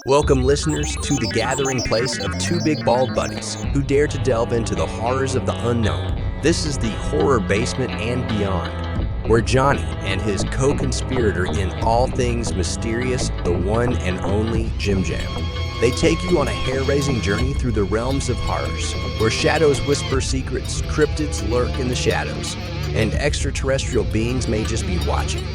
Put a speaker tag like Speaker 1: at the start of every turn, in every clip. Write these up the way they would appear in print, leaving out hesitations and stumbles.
Speaker 1: Welcome, listeners, to the gathering place of two big bald buddies who dare to delve into the horrors of the unknown. This is the Horror Basement and Beyond, where Johnny and his co-conspirator in all things mysterious, the one and only Jim Jam. They take you on a hair-raising journey through the realms of horrors, where shadows whisper secrets, cryptids lurk in the shadows, and extraterrestrial beings may just be watching.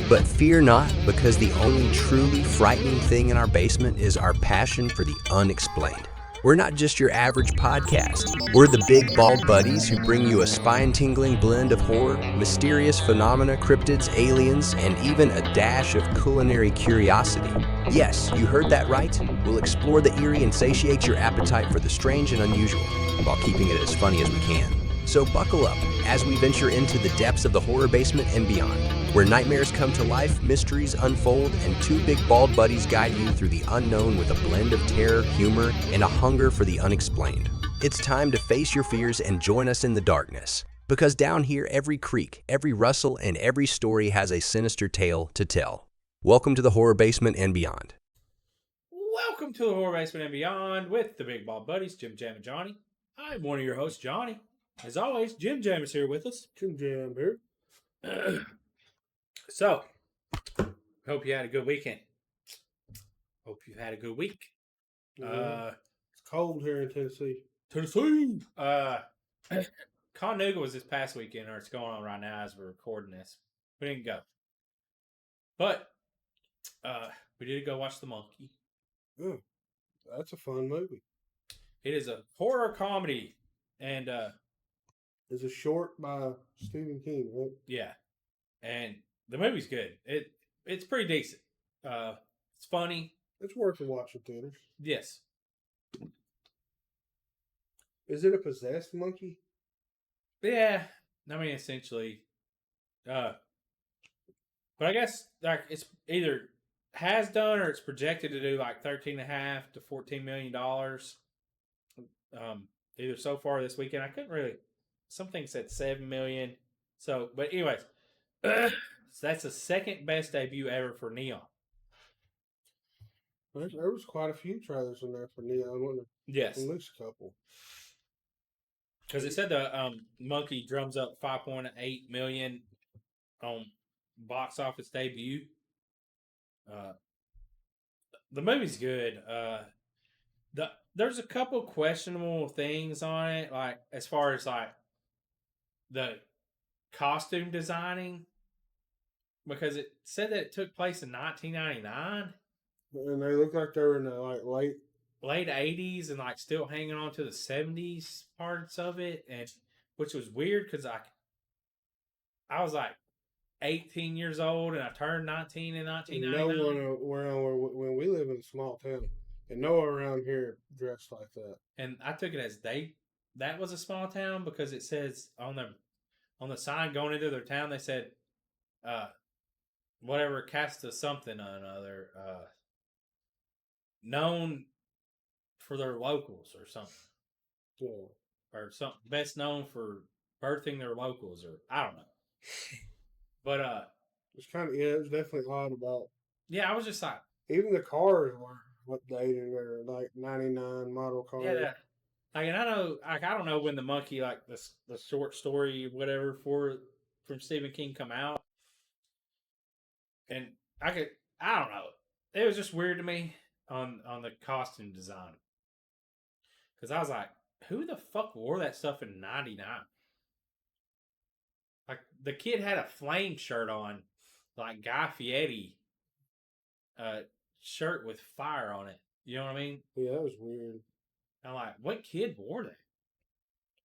Speaker 1: But fear not, because the only truly frightening thing in our basement is our passion for the unexplained. We're not just your average podcast. We're the big bald buddies who bring you a spine-tingling blend of horror, mysterious phenomena, cryptids, aliens, and even a dash of culinary curiosity. Yes, you heard that right. We'll explore the eerie and satiate your appetite for the strange and unusual, while keeping it as funny as we can. So buckle up as we venture into the depths of the horror basement and beyond, where nightmares come to life, mysteries unfold, and two big bald buddies guide you through the unknown with a blend of terror, humor, and a hunger for the unexplained. It's time to face your fears and join us in the darkness, because down here every creak, every rustle, and every story has a sinister tale to tell. Welcome to the horror basement and beyond.
Speaker 2: Welcome to the Horror Basement and Beyond with the Big Ball Buddies, Jim Jam and Johnny. I'm one of your hosts, Johnny. As always, Jim Jam is here with us.
Speaker 3: Jim Jam here.
Speaker 2: So, hope you had a good weekend. Hope you had a good week.
Speaker 3: It's cold here in Tennessee.
Speaker 2: Tennessee. Chattanooga was this past weekend, or it's going on right now as we're recording this. We didn't go. But, we did go watch The Monkey.
Speaker 3: Oh, that's a fun movie.
Speaker 2: It is a horror comedy. And,
Speaker 3: It's a short by Stephen King, right?
Speaker 2: yeah. And the movie's good. It's pretty decent. It's funny.
Speaker 3: It's worth a watch in theaters.
Speaker 2: Yes.
Speaker 3: Is it a possessed monkey?
Speaker 2: Yeah. I mean, essentially. But I guess like it's either has done or it's projected to do like $13.5 to $14 million. Either so far this weekend. I couldn't really. Something said 7 million. So, but anyways, so that's the second best debut ever for Neon.
Speaker 3: There was quite a few trailers in there for Neon, wasn't there?
Speaker 2: Yes.
Speaker 3: At least a couple.
Speaker 2: Because it said the Monkey drums up 5.8 million on box office debut. The movie's good. There's a couple questionable things on it, like as far as like the costume designing, because it said that it took place in 1999.
Speaker 3: And they look like they were in the
Speaker 2: late 80s and like still hanging on to the 70s parts of it, and which was weird because I was like 18 years old and I turned 19 in 1999.
Speaker 3: No one around when we live in a small town, and no one around here dressed like that.
Speaker 2: And I took it as that was a small town because it says on the sign going into their town, they said whatever cast of something or another, known for their locals or something.
Speaker 3: Yeah.
Speaker 2: Or something best known for birthing their locals, or I don't know. But
Speaker 3: it's kind of it was definitely odd about.
Speaker 2: Yeah, I was just like,
Speaker 3: even the cars were updated. They're like 99 model cars.
Speaker 2: Yeah, like, and I know, like, I don't know when the Monkey, like the short story, whatever, from Stephen King come out, and I don't know, it was just weird to me on the costume design, because I was like, who the fuck wore that stuff in '99? Like, the kid had a flame shirt on, like Guy Fieri, shirt with fire on it. You know what I mean?
Speaker 3: Yeah, that was weird.
Speaker 2: I'm like, what kid wore that?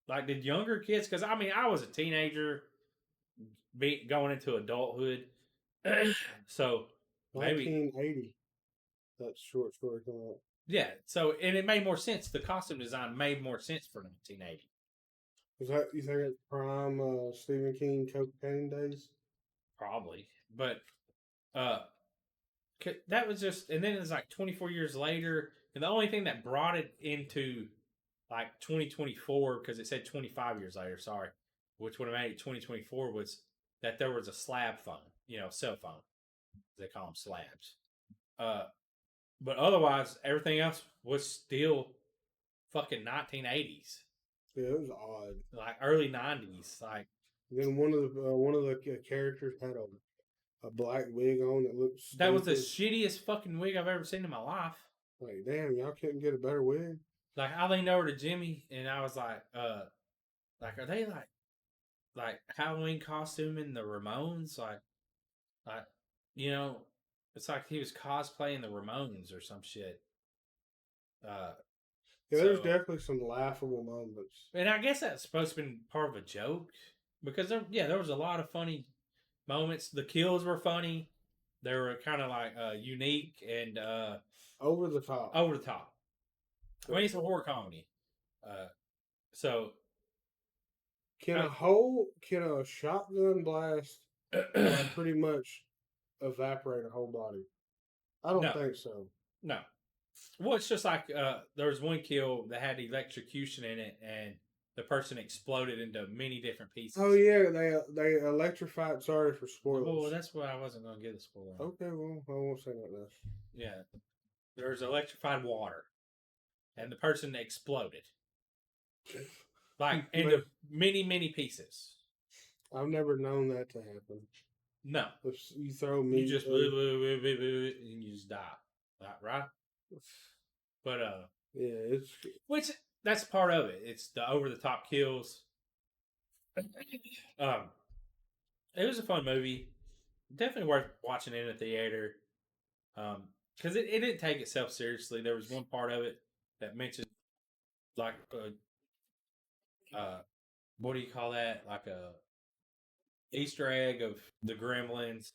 Speaker 2: Like, did younger kids? Because I mean, I was a teenager, going into adulthood, so maybe
Speaker 3: 1980. That short story came out.
Speaker 2: Yeah. So, and it made more sense. The costume design made more sense for 1980.
Speaker 3: Was that, you think, it's prime Stephen King cocaine days?
Speaker 2: Probably, but that was just, and then it was like 24 years later, and the only thing that brought it into like 2024, because it said 25 years later, sorry, which would have made it 2024, was that there was a slab phone, cell phone. They call them slabs. But otherwise, everything else was still fucking 1980s,
Speaker 3: Yeah, it was odd.
Speaker 2: like early 90s. Like
Speaker 3: Then one of the characters had a black wig on that looked
Speaker 2: that was the
Speaker 3: stupid.
Speaker 2: shittiest fucking wig I've ever seen in my life.
Speaker 3: Like, damn, y'all couldn't get a better wig.
Speaker 2: Like I leaned over to Jimmy and I was like, are they like Halloween costume in the Ramones? Like, you know, it's like he was cosplaying the Ramones or some shit.
Speaker 3: Yeah, there's
Speaker 2: So-
Speaker 3: definitely some laughable moments.
Speaker 2: And I guess that's supposed to be part of a joke because there was a lot of funny moments. The kills were funny. They were kind of like unique and
Speaker 3: Over the top.
Speaker 2: over the top. I mean, it's a horror comedy. So
Speaker 3: Can a shotgun blast pretty much evaporate a whole body? I don't
Speaker 2: No.
Speaker 3: think so.
Speaker 2: no. Well, it's just like there was one kill that had electrocution in it, and the person exploded into many different pieces.
Speaker 3: Oh yeah, they electrified. Sorry for spoilers.
Speaker 2: Well, that's what I wasn't going to give the spoiler. on.
Speaker 3: Okay, well I won't say nothing else.
Speaker 2: Yeah, there was electrified water, and the person exploded, like into many pieces.
Speaker 3: I've never known that to happen.
Speaker 2: No,
Speaker 3: If you throw me,
Speaker 2: you just and you just die, right? But
Speaker 3: yeah, it's
Speaker 2: which that's part of it. It's the over the top kills. It was a fun movie. Definitely worth watching in a theater. Because it didn't take itself seriously. There was one part of it that mentioned like what do you call that? Like a Easter egg of the Gremlins.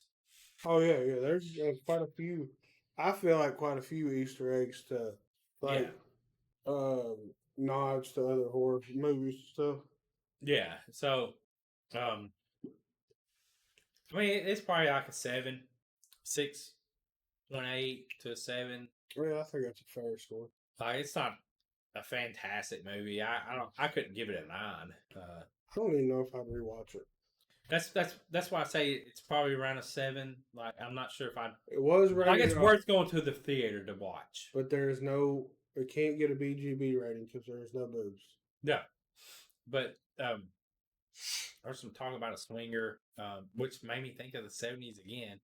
Speaker 3: oh yeah. There's quite a few. I feel like quite a few Easter eggs to like nods to other horror movies and stuff.
Speaker 2: Yeah. So, I mean, it's probably like a 7, 6.8 to a 7.
Speaker 3: Yeah, I think that's a fair score.
Speaker 2: Like it's not a fantastic movie. I couldn't give it a 9.
Speaker 3: I don't even know if I'd rewatch it.
Speaker 2: That's why I say it's probably around a 7. Like I'm not sure if I'd.
Speaker 3: It was rated.
Speaker 2: Like it's worth going to the theater to watch.
Speaker 3: but there's no. It can't get a BGB rating because there's no boobs.
Speaker 2: Yeah, but there's some talk about a swinger, which made me think of the 70s again.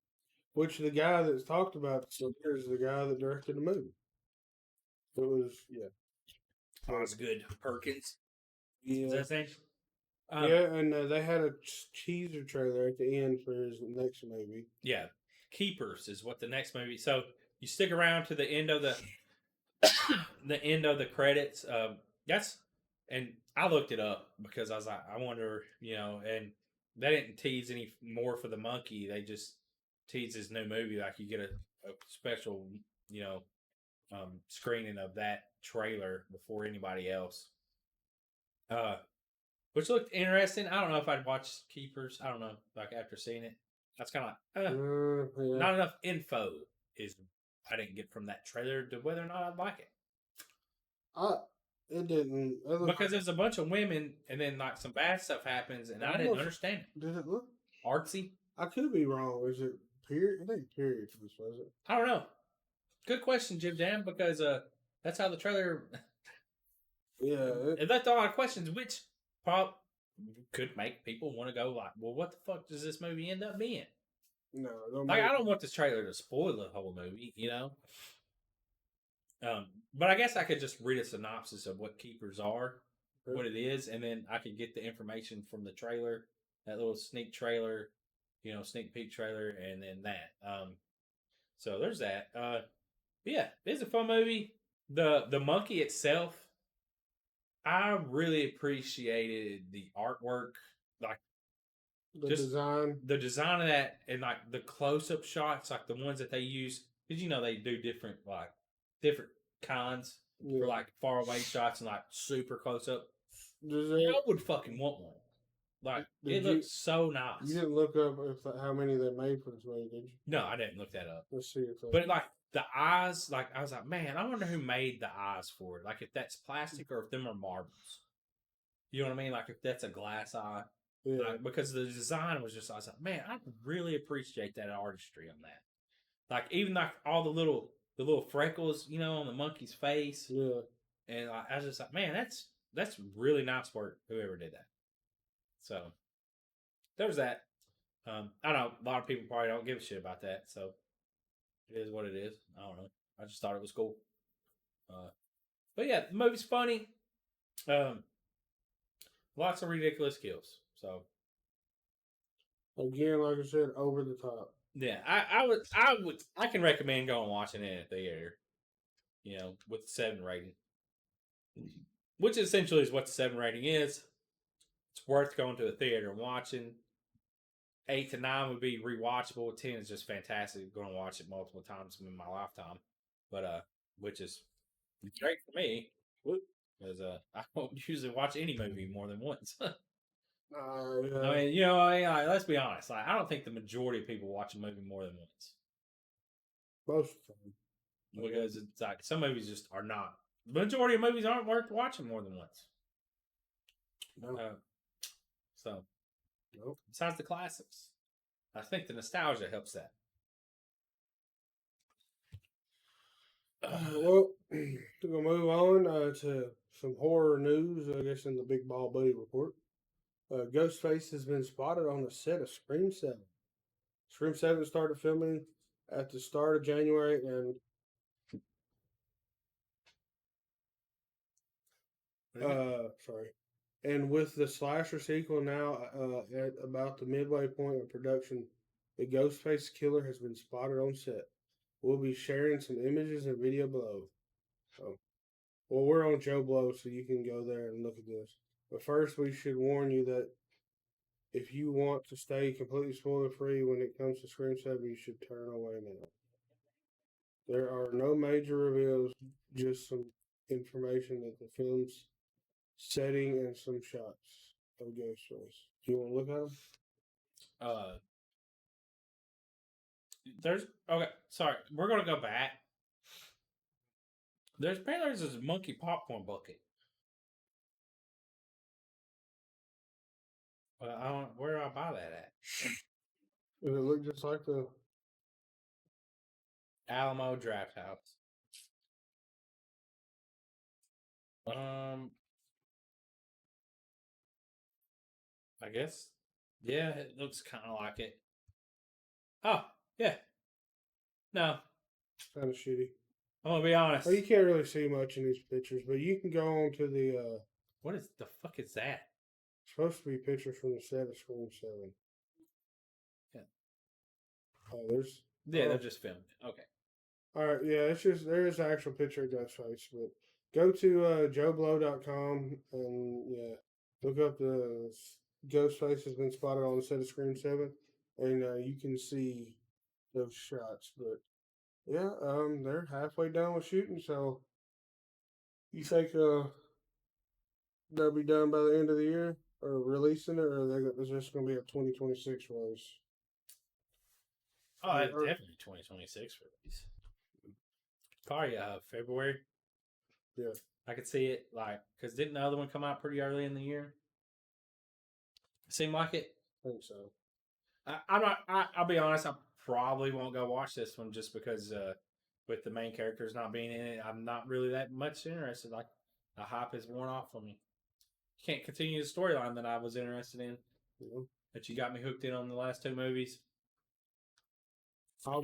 Speaker 3: Which the guy that's talked about is the guy that directed the movie. It was
Speaker 2: Osgood Perkins.
Speaker 3: yeah.
Speaker 2: Is that his name?
Speaker 3: Yeah, and they had a teaser trailer at the end for his next movie.
Speaker 2: Yeah, Keepers is what the next movie. So you stick around to the end of the credits. And I looked it up because I was like, I wonder, and they didn't tease any more for the monkey. They just teased his new movie. Like you get a special, screening of that trailer before anybody else. Which looked interesting. I don't know if I'd watch Keepers. I don't know, like after seeing it. That's kind of like,
Speaker 3: Yeah.
Speaker 2: not enough info I didn't get from that trailer to whether or not I'd like it.
Speaker 3: It didn't. It looked-
Speaker 2: Because there's a bunch of women, and then like some bad stuff happens, and I didn't understand it.
Speaker 3: Did it look?
Speaker 2: Artsy?
Speaker 3: I could be wrong. Is it period? It ain't period for this, was it?
Speaker 2: I don't know. Good question, Jim Jam, because that's how the trailer
Speaker 3: Yeah.
Speaker 2: it left a lot of questions, which could make people want to go like, well, what the fuck does this movie end up being?
Speaker 3: No. Don't
Speaker 2: Like,
Speaker 3: make-
Speaker 2: I don't want this trailer to spoil the whole movie, But I guess I could just read a synopsis of what Keepers are, what it is, and then I could get the information from the trailer, that little sneak trailer, sneak peek trailer, and then that. So there's that. Yeah, it's a fun movie. The monkey itself, I really appreciated the artwork, like
Speaker 3: the
Speaker 2: just-
Speaker 3: design.
Speaker 2: the design of that, and like the close up shots, like the ones that they use, because they do different kinds
Speaker 3: Yeah.
Speaker 2: for like far away shots and like super close up.
Speaker 3: Does
Speaker 2: I
Speaker 3: it,
Speaker 2: would fucking want one. Like
Speaker 3: Did
Speaker 2: it
Speaker 3: you-
Speaker 2: looks so nice.
Speaker 3: you didn't look up how many they made for this movie, did you?
Speaker 2: No, I didn't look that up.
Speaker 3: Let's see if
Speaker 2: But like the eyes, like I was like, man, I wonder who made the eyes for it. Like if that's plastic or if them are marbles. You know what I mean? Like if that's a glass eye.
Speaker 3: yeah.
Speaker 2: Like, because the design was just, I was like, man, I really appreciate that artistry on that. Like even like all the little the little freckles, on the monkey's face,
Speaker 3: Yeah.
Speaker 2: and I was just like, man, that's really nice work. Whoever did that. So there's that. I know a lot of people probably don't give a shit about that, so it is what it is. I don't know. I just thought it was cool. But yeah, the movie's funny. Lots of ridiculous kills. So
Speaker 3: Again, like I said, over the top.
Speaker 2: yeah, I can recommend going and watching it at the theater. With the 7 rating, which essentially is what the 7 rating is. It's worth going to the theater and watching. 8 to 9 would be rewatchable. 10 is just fantastic. Going to watch it multiple times in my lifetime, but which is great for me because I don't usually watch any movie more than once.
Speaker 3: Yeah.
Speaker 2: I mean, let's be honest. Like, I don't think the majority of people watch a movie more than once
Speaker 3: Most of the time.
Speaker 2: because it's like some movies just are not. The majority of movies aren't worth watching more than once.
Speaker 3: No.
Speaker 2: So,
Speaker 3: Nope.
Speaker 2: besides the classics, I think the nostalgia helps that.
Speaker 3: Well, we're going to move on to some horror news, I guess, in the Big Ball Buddy report. Ghostface has been spotted on the set of Scream 7. Scream 7 started filming at the start of January, and sorry. And with the slasher sequel now at about the midway point of production, the Ghostface killer has been spotted on set. We'll be sharing some images and video below. Well, we're on Joe Blow, so you can go there and look at this. But first, we should warn you that if you want to stay completely spoiler free when it comes to Scream 7, you should turn away now. There are no major reveals, just some information that the film's setting and some shots of Ghostface. Do you want to look at them?
Speaker 2: Okay, sorry. We're gonna go back. There's this monkey popcorn bucket. Where do I buy that at?
Speaker 3: Does it look just like the
Speaker 2: Alamo Draft House? I guess. Yeah, it looks kind of like it. Oh, yeah. No,
Speaker 3: kind of shitty?
Speaker 2: I'm gonna be honest.
Speaker 3: Well, you can't really see much in these pictures, but you can go on to the.
Speaker 2: What is the fuck is that?
Speaker 3: Supposed to be pictures from the set of Scream 7.
Speaker 2: Yeah.
Speaker 3: Oh, there's.
Speaker 2: Yeah, they're just filming it. Okay.
Speaker 3: All right, yeah, it's just there is an actual picture of Ghostface, but go to joeblow.com and yeah, look up the Ghostface has been spotted on the set of Scream 7, and you can see those shots. But yeah, they're halfway done with shooting, so you think they'll be done by the end of the year or releasing it, or is this going to be a 2026 release?
Speaker 2: Oh, definitely 2026 release. Probably February.
Speaker 3: Yeah,
Speaker 2: I could see it because didn't the other one come out pretty early in the year? Seemed like it.
Speaker 3: I think so.
Speaker 2: I'm not. I'll be honest. I probably won't go watch this one just because with the main characters not being in it, I'm not really that much interested. Like the hype has worn off for me. Can't continue the storyline that I was interested in.
Speaker 3: Yeah.
Speaker 2: That you got me hooked in on the last 2 movies. So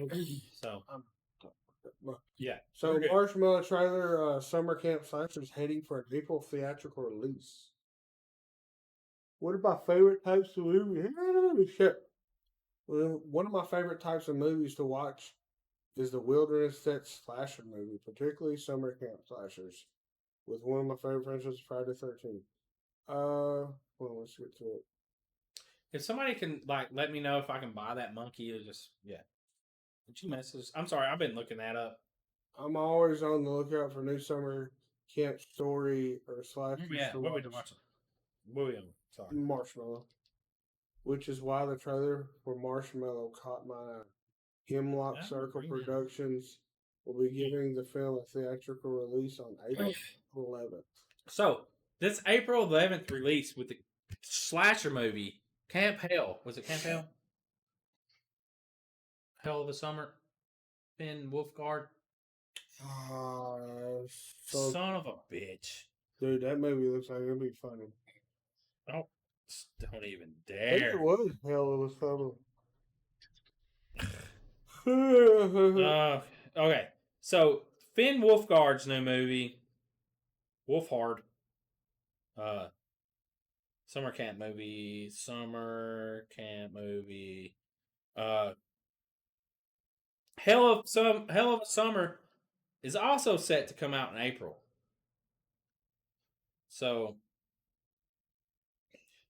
Speaker 2: yeah.
Speaker 3: So Marshmallow trailer, Summer Camp Slashers heading for an April theatrical release. What are my favorite types of movies? Well, one of my favorite types of movies to watch is the wilderness set slasher movie, particularly Summer Camp Slashers, with one of my favorite franchises, Friday the 13th. Well, let's get to it.
Speaker 2: If somebody can let me know if I can buy that monkey, or just Did you message? I'm sorry, I've been looking that up.
Speaker 3: I'm always on the lookout for new summer camp story or slasher.
Speaker 2: Yeah, what are we watching? William, sorry.
Speaker 3: Marshmallow. Which is why the trailer for Marshmallow caught my eye. Hemlock Circle Productions will be giving the film a theatrical release on April 11th.
Speaker 2: So, this April 11th release with the slasher movie, Camp Hell. Was it Camp Hell? Hell of a Summer? Ben Wolfgard?
Speaker 3: So,
Speaker 2: Son of a bitch.
Speaker 3: dude, that movie looks like it'll be funny.
Speaker 2: Oh, don't even
Speaker 3: I think it
Speaker 2: dare.
Speaker 3: was hell of a summer.
Speaker 2: Okay. So Finn Wolfhard's new movie, Wolfhard, uh, summer camp movie, uh, Hell of a Summer is also set to come out in April. So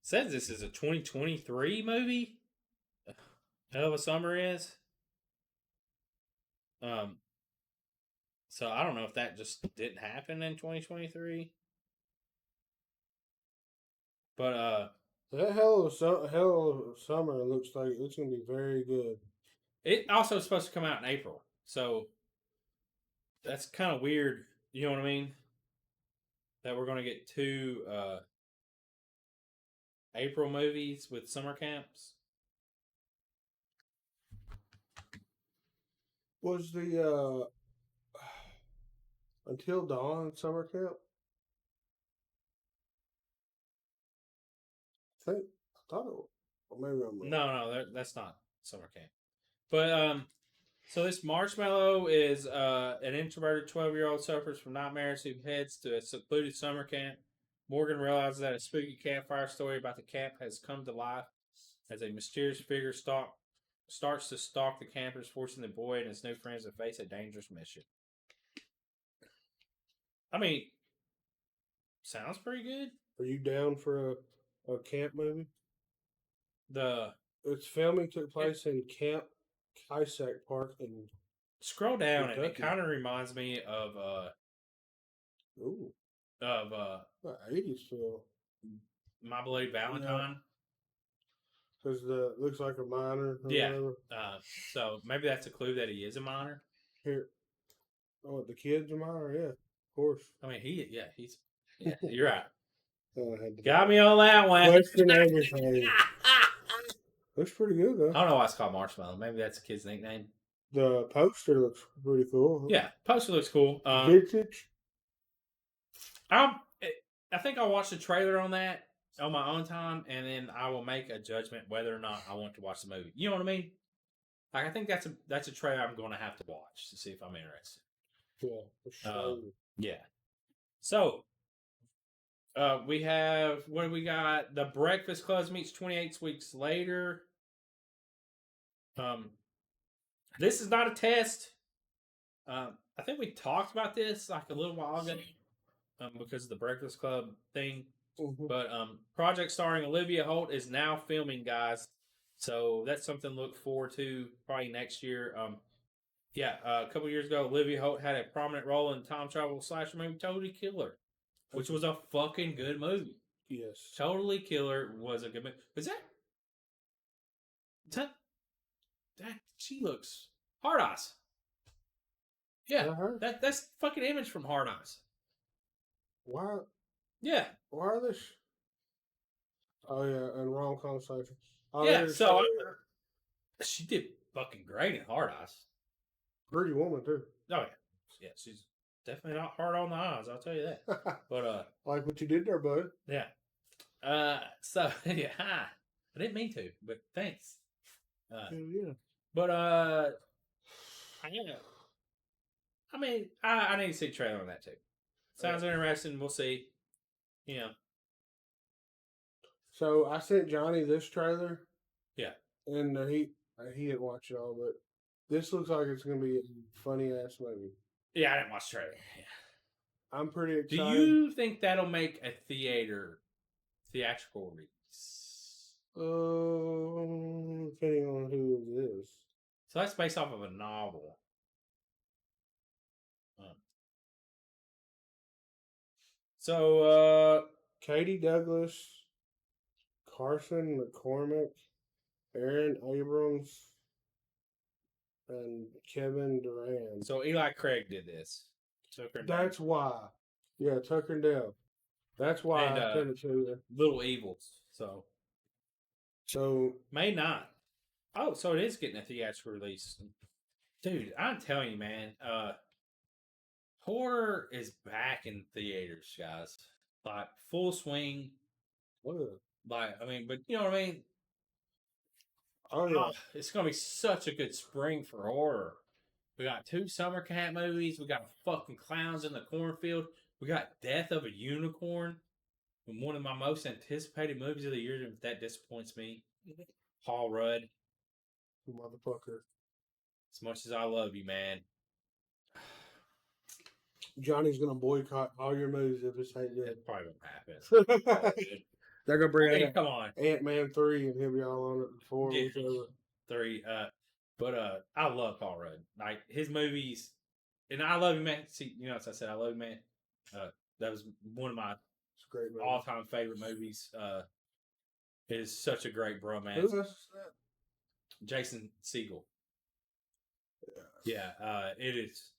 Speaker 2: says this is a 2023 movie. Hell of a Summer is. Um, so I don't know if that just didn't happen in 2023. But
Speaker 3: that hell of a summer looks like it's gonna be very good.
Speaker 2: it also is supposed to come out in April. So that's kind of weird. You know what I mean? That we're going to get two April movies with summer camps.
Speaker 3: Was the Until Dawn summer camp? I thought it was. Or maybe I'm wrong.
Speaker 2: No, that's not summer camp. But so this Marshmallow is an introverted 12-year-old suffers from nightmares who heads to a secluded summer camp. Morgan realizes that a spooky campfire story about the camp has come to life as a mysterious figure starts to stalk the campers, forcing the boy and his new friends to face a dangerous mission. I mean, sounds pretty good.
Speaker 3: Are you down for a camp movie? Its filming took place in Camp Kysack Park in
Speaker 2: Scroll down and it
Speaker 3: Kentucky.
Speaker 2: kind of reminds me of
Speaker 3: Ooh,
Speaker 2: of
Speaker 3: the 80s film.
Speaker 2: My Bloody Valentine.
Speaker 3: Because looks like a minor.
Speaker 2: Yeah. So maybe that's a clue that he is a minor.
Speaker 3: Here. Oh, the kid's a minor? Yeah, of course.
Speaker 2: I mean, yeah, you're right.
Speaker 3: I had to
Speaker 2: Got me on that one.
Speaker 3: question everything. Looks pretty good, though.
Speaker 2: I don't know why it's called Marshmallow. Maybe that's a kid's nickname.
Speaker 3: The poster looks pretty cool.
Speaker 2: Yeah, poster looks cool.
Speaker 3: Vintage.
Speaker 2: I think I'll watch the trailer on that on my own time, and then I will make a judgment whether or not I want to watch the movie. You know what I mean? Like, I think that's a trailer I'm going to have to watch to see if I'm interested.
Speaker 3: Yeah, for sure.
Speaker 2: Yeah. So, we have, what do we got? The Breakfast Club meets 28 weeks later. This is not a test. I think we talked about this like a little while ago because of the Breakfast Club thing.
Speaker 3: Mhm.
Speaker 2: But project starring Olivia Holt is now filming, guys. So that's something to look forward to probably next year. A couple years ago, Olivia Holt had a prominent role in time travel slasher movie Totally Killer, which was a fucking good movie.
Speaker 3: Yes.
Speaker 2: Totally Killer was a good movie. Is that she looks Hard Eyes. Yeah, that's fucking Image from Hard Eyes.
Speaker 3: Why?
Speaker 2: Yeah.
Speaker 3: Why are this? Oh yeah, and wrong conversation. Oh,
Speaker 2: yeah. So she did fucking great in Hard Eyes.
Speaker 3: Pretty woman too.
Speaker 2: Oh yeah, yeah. She's definitely not hard on the eyes. I'll tell you that. But
Speaker 3: like what you did there, bud.
Speaker 2: Yeah. So yeah, I didn't mean to, but thanks.
Speaker 3: Yeah.
Speaker 2: But I mean, I need to see a trailer on that too. Sounds interesting. We'll see. You know.
Speaker 3: So I sent Johnny this trailer.
Speaker 2: Yeah.
Speaker 3: And he didn't watch it all, but this looks like it's gonna be a funny ass movie.
Speaker 2: Yeah, I didn't watch the trailer. Yeah.
Speaker 3: I'm pretty excited.
Speaker 2: Do you think that'll make a theatrical release?
Speaker 3: Depending on who it is.
Speaker 2: So that's based off of a novel. So,
Speaker 3: Katie Douglas, Carson McCormick, Aaron Abrams, and Kevin Durand.
Speaker 2: So Eli Craig did this.
Speaker 3: That's why. Yeah, Tucker and Dale. That's why I sent it to you.
Speaker 2: Little Evils.
Speaker 3: So
Speaker 2: May 9th. Oh, so it is getting a theatrical release. Dude, I'm telling you, man. Horror is back in theaters, guys. Like full swing.
Speaker 3: What?
Speaker 2: Like I mean, but you know what I mean.
Speaker 3: Oh yeah.
Speaker 2: Oh, it's gonna be such a good spring for horror. We got 2 summer cat movies. We got fucking clowns in the cornfield. We got Death of a Unicorn. And one of my most anticipated movies of the year. If that disappoints me, Paul Rudd.
Speaker 3: You motherfucker.
Speaker 2: As much as I love you, man.
Speaker 3: Johnny's gonna boycott all your movies if this ain't good.
Speaker 2: It probably won't happen.
Speaker 3: They're gonna bring
Speaker 2: Hey,
Speaker 3: out
Speaker 2: come on.
Speaker 3: Ant-Man 3 and he'll be all on it before.
Speaker 2: Yeah.
Speaker 3: Whichever.
Speaker 2: 3. But I love Paul Rudd. Like his movies, and I love you, man. See, you know, as I said, I love you, man. That was one of my
Speaker 3: It's a great movie.
Speaker 2: all-time favorite movies. It is such a great bromance.
Speaker 3: Who else is that?
Speaker 2: Jason Segel. Yeah, it is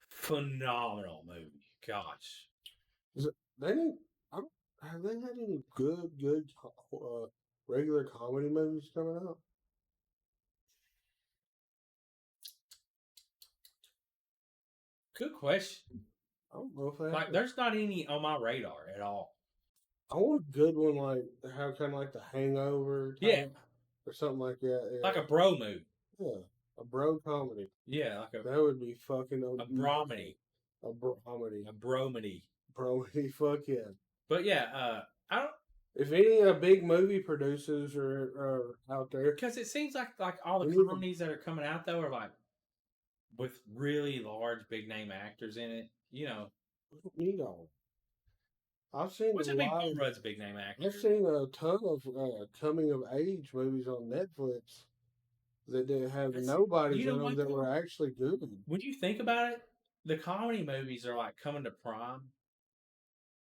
Speaker 2: phenomenal movie. Gosh,
Speaker 3: They didn't. Have they had any good regular comedy movies coming out?
Speaker 2: good question.
Speaker 3: I don't know if they
Speaker 2: Like,
Speaker 3: have.
Speaker 2: there's not any on my radar at all.
Speaker 3: I want a good one like how kind of like The Hangover.
Speaker 2: Yeah.
Speaker 3: Type, or something like that. Yeah.
Speaker 2: Like a bro movie.
Speaker 3: Yeah, a bro comedy.
Speaker 2: Yeah, like
Speaker 3: That would be fucking
Speaker 2: a bromedy.
Speaker 3: A bromedy.
Speaker 2: A bromedy.
Speaker 3: Bromedy. Fuck yeah.
Speaker 2: But yeah, I don't,
Speaker 3: If any big movie producers are out there,
Speaker 2: because it seems like all the
Speaker 3: We need to-
Speaker 2: comedies that are coming out though are like with really large big name actors in it. You know,
Speaker 3: we need all. I've seen
Speaker 2: which
Speaker 3: a
Speaker 2: I think
Speaker 3: lot.
Speaker 2: Paul Rudd's a big name actor.
Speaker 3: I've seen a ton of coming of age movies on Netflix that didn't have
Speaker 2: That's-
Speaker 3: nobodies
Speaker 2: you know
Speaker 3: in them
Speaker 2: what,
Speaker 3: that
Speaker 2: though?
Speaker 3: were actually good.
Speaker 2: When you think about it, the comedy movies are like coming to prime,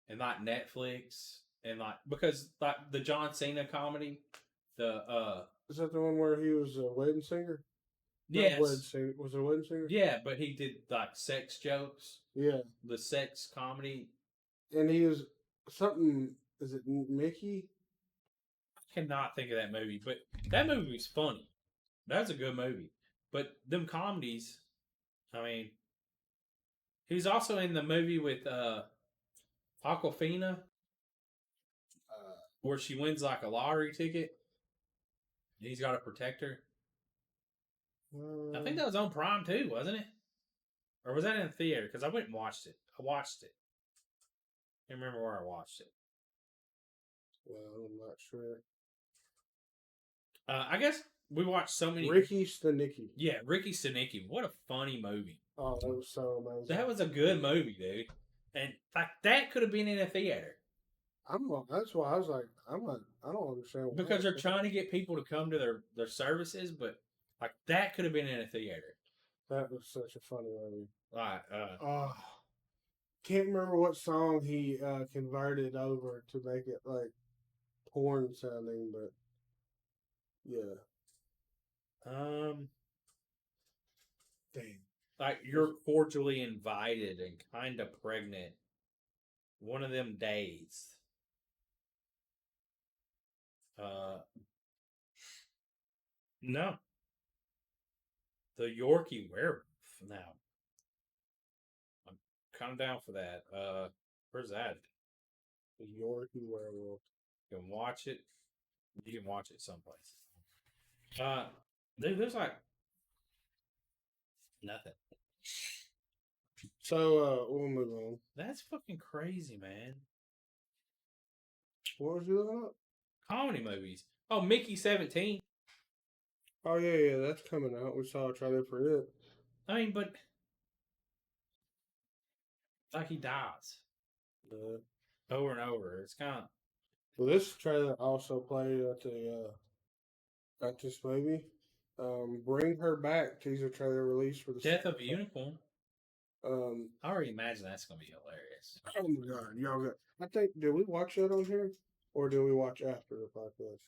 Speaker 2: and like Netflix, and like because like the John Cena comedy, the
Speaker 3: Is that the one where he was a wedding singer?
Speaker 2: yes,
Speaker 3: Wedding singer. Was it a wedding singer?
Speaker 2: yeah, but he did like sex jokes,
Speaker 3: Yeah.
Speaker 2: the sex comedy.
Speaker 3: And he was something. Is it Mickey?
Speaker 2: I cannot think of that movie, but that movie was funny. That's a good movie. But them comedies, I mean, he was also in the movie with Aquafina, where she wins like a lottery ticket. He's got to protect her. I think that was on Prime too, wasn't it? Or was that in the theater? Because I went and watched it. I watched it. I can't remember where I watched it.
Speaker 3: Well, I'm not sure.
Speaker 2: I guess we watched so many.
Speaker 3: Ricky Stenicki.
Speaker 2: Yeah, Ricky Stenicki. What a funny movie.
Speaker 3: Oh, that was so amazing.
Speaker 2: That was a good movie, dude. And like that could have been in a theater
Speaker 3: That's why I was like, I don't understand. Why.
Speaker 2: because they're trying to get people to come to their services, but like that could have been in a theater.
Speaker 3: That was such a funny movie.
Speaker 2: Like,
Speaker 3: Can't remember what song he converted over to make it like porn sounding, but yeah. Dang.
Speaker 2: like you're cordially invited and kind of pregnant. One of them days. No. The Yorkie werewolf. Now, I'm kind of down for that. Where's that?
Speaker 3: The Yorkie werewolf.
Speaker 2: You can watch it. You can watch it someplace. There's like nothing.
Speaker 3: So we'll move on.
Speaker 2: That's fucking crazy, man.
Speaker 3: What was you looking up?
Speaker 2: Comedy movies. Oh, Mickey 17.
Speaker 3: Oh yeah, that's coming out. We saw a trailer for it.
Speaker 2: I mean, but like he dies over and over. It's kind of
Speaker 3: Well, this trailer also played at the at this movie. Bring Her Back teaser trailer released for the
Speaker 2: Death of a Unicorn.
Speaker 3: Um,
Speaker 2: I already imagine that's gonna be hilarious.
Speaker 3: oh my god, y'all got. I think did we watch that on here, or did we watch after the podcast?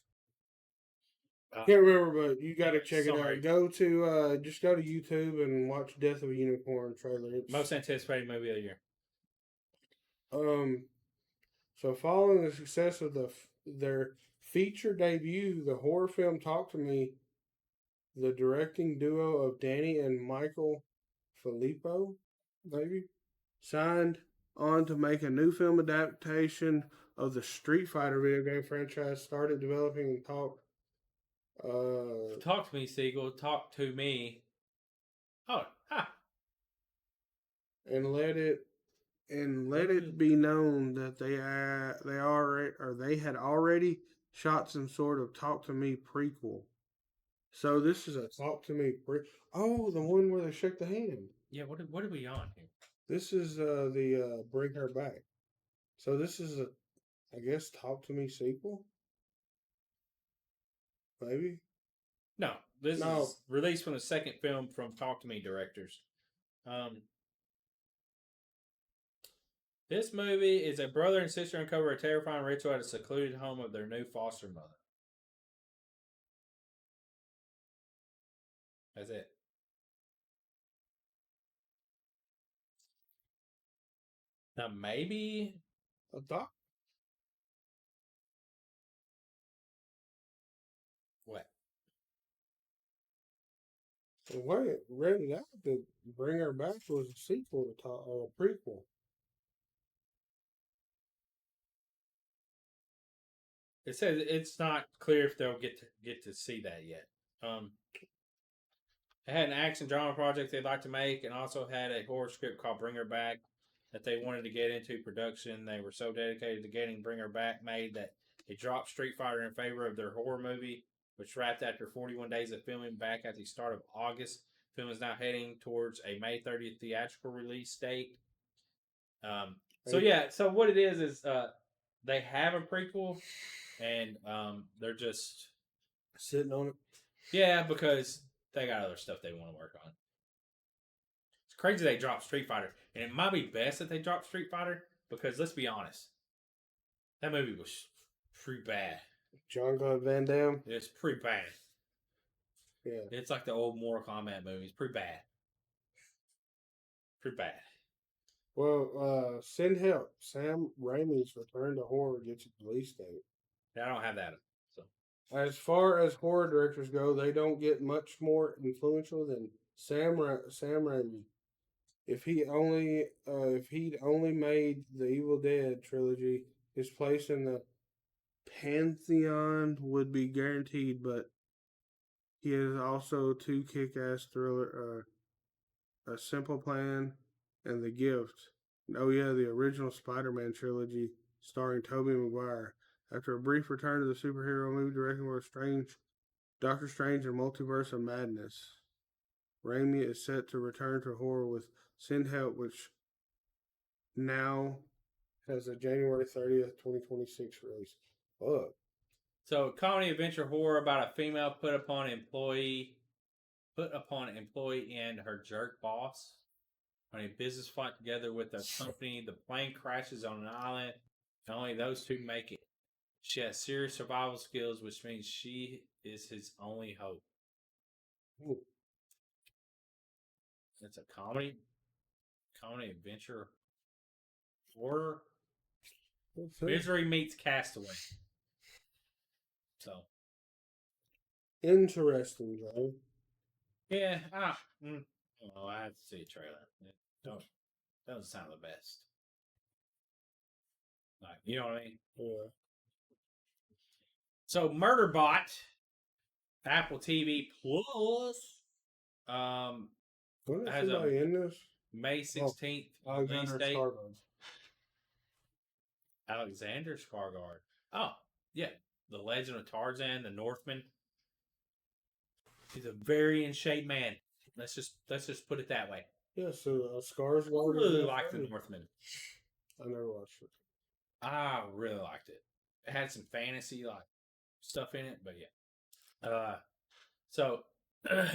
Speaker 3: I can't remember, but you got to check it
Speaker 2: sorry.
Speaker 3: out. Go to just go to YouTube and watch Death of a Unicorn trailer. It's,
Speaker 2: Most anticipated movie of the year.
Speaker 3: So following the success of their feature debut, the horror film Talk to Me, the directing duo of Danny and Michael Filippo maybe, signed on to make a new film adaptation of the Street Fighter video game franchise. Started developing and talked.
Speaker 2: Talk to me, Siegel. Talk to me. Oh, ha.
Speaker 3: And let it be known that they had already shot some sort of Talk to Me prequel. So this is a Talk to Me Oh, the one where they shake the hand.
Speaker 2: Yeah, what are we on here?
Speaker 3: This is the Bring Her Back. So this is I guess Talk to Me sequel. Maybe.
Speaker 2: No, this
Speaker 3: No.
Speaker 2: is released from the second film from Talk to Me directors. This movie is a brother and sister uncover a terrifying ritual at a secluded home of their new foster mother. That's it. Now maybe
Speaker 3: A doc.
Speaker 2: what?
Speaker 3: Wait, read it out. To Bring Her Back was a sequel to or a prequel.
Speaker 2: It says it's not clear if they'll get to see that yet. They had an action drama project they'd like to make, and also had a horror script called Bring Her Back that they wanted to get into production. They were so dedicated to getting Bring Her Back made that they dropped Street Fighter in favor of their horror movie, which wrapped after 41 days of filming back at the start of August. Film is now heading towards a May 30th theatrical release date. So what it is they have a prequel, and they're just
Speaker 3: sitting on it.
Speaker 2: Yeah, because they got other stuff they want to work on. It's crazy they dropped Street Fighter, and it might be best that they dropped Street Fighter because let's be honest, that movie was pretty bad.
Speaker 3: Jean-Claude Van Damme.
Speaker 2: It's pretty bad.
Speaker 3: Yeah,
Speaker 2: it's like the old Mortal Kombat movies. Pretty bad. Pretty bad.
Speaker 3: Well, send help. Sam Raimi's return to horror gets a release date.
Speaker 2: I don't have that. So,
Speaker 3: as far as horror directors go, they don't get much more influential than Sam Raimi. If he'd only made the Evil Dead trilogy, his place in the pantheon would be guaranteed. But he has also two kick-ass thriller, A Simple Plan, and The Gift. Oh yeah, the original Spider-Man trilogy starring Tobey Maguire. After a brief return to the superhero movie directing for Doctor Strange and Multiverse of Madness, Raimi is set to return to horror with Send Help, which now has a January 30th, 2026 release. Fuck.
Speaker 2: So, comedy adventure horror about a female put upon an employee and her jerk boss on a business flight together with a company. The plane crashes on an island, and only those two make it. She has serious survival skills, which means she is his only hope.
Speaker 3: Ooh.
Speaker 2: It's a comedy adventure horror. Misery meets Castaway. So
Speaker 3: interesting, Joe.
Speaker 2: Yeah, I have to see a trailer. It doesn't sound the best. Like, you know what I mean?
Speaker 3: Yeah.
Speaker 2: So Murderbot, Apple TV Plus, has a
Speaker 3: in this?
Speaker 2: May 16th release date. Alexander Skarsgård. Oh, yeah. The Legend of Tarzan, the Northman. He's a very in shape man. Let's just put it that way.
Speaker 3: Yeah, so Skarsgård.
Speaker 2: I really like the Northman.
Speaker 3: I never watched it.
Speaker 2: I really liked it. It had some fantasy like stuff in it, but yeah. So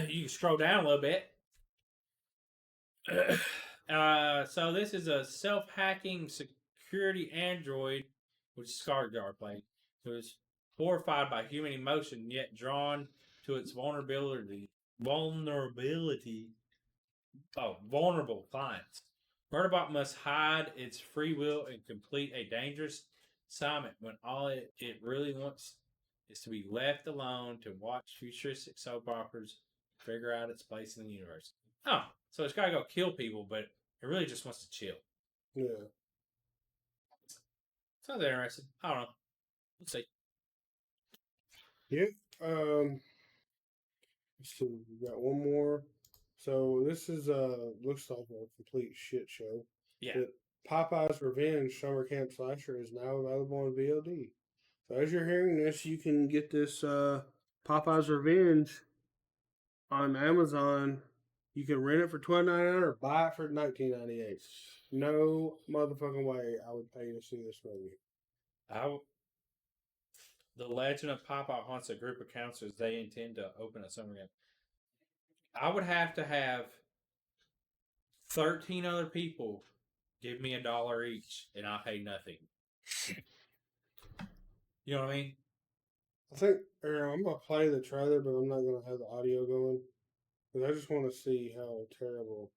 Speaker 2: you can scroll down a little bit. So this is a self-hacking security android, which Skarsgård played, who is horrified by human emotion, yet drawn to its vulnerable clients. Murderbot must hide its free will and complete a dangerous assignment when all it really wants is to be left alone to watch futuristic soap operas, figure out its place in the universe. Oh, so it's got to go kill people, but it It really just wants to chill.
Speaker 3: Yeah.
Speaker 2: Sounds interesting. I don't know. Let's see.
Speaker 3: Yeah. Let's see. We got one more. So this is looks like a complete shit show.
Speaker 2: Yeah.
Speaker 3: But Popeye's Revenge Summer Camp Slasher is now available on VOD. So as you're hearing this, you can get this Popeye's Revenge on Amazon. You can rent it for $12.99 or buy it for $19.98. No motherfucking way I would pay to see this movie.
Speaker 2: The Legend of Popeye haunts a group of counselors. They intend to open a summer camp. I would have to have 13 other people give me $1 each, and I pay nothing. You know what I mean?
Speaker 3: I think I'm gonna play the trailer, but I'm not gonna have the audio going because I just want to see how terrible.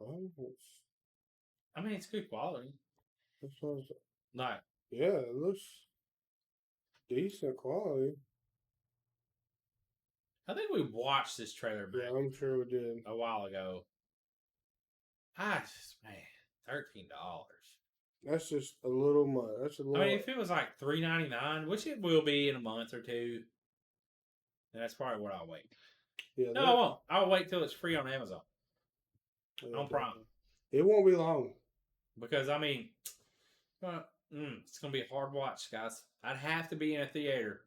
Speaker 3: Oh,
Speaker 2: I mean, it's good quality. Like,
Speaker 3: yeah, it looks decent quality.
Speaker 2: I think we watched this trailer back
Speaker 3: Yeah, I'm sure we did.
Speaker 2: a while ago. Man, $13.
Speaker 3: That's just a little much. That's a little.
Speaker 2: I mean, if it was like $3.99, which it will be in a month or two, then that's probably what I'll wait.
Speaker 3: Yeah,
Speaker 2: No, I won't. I'll wait till it's free on Amazon.
Speaker 3: yeah,
Speaker 2: On Prime.
Speaker 3: It won't be long.
Speaker 2: Because, I mean, it's going to be a hard watch, guys. I'd have to be in a theater.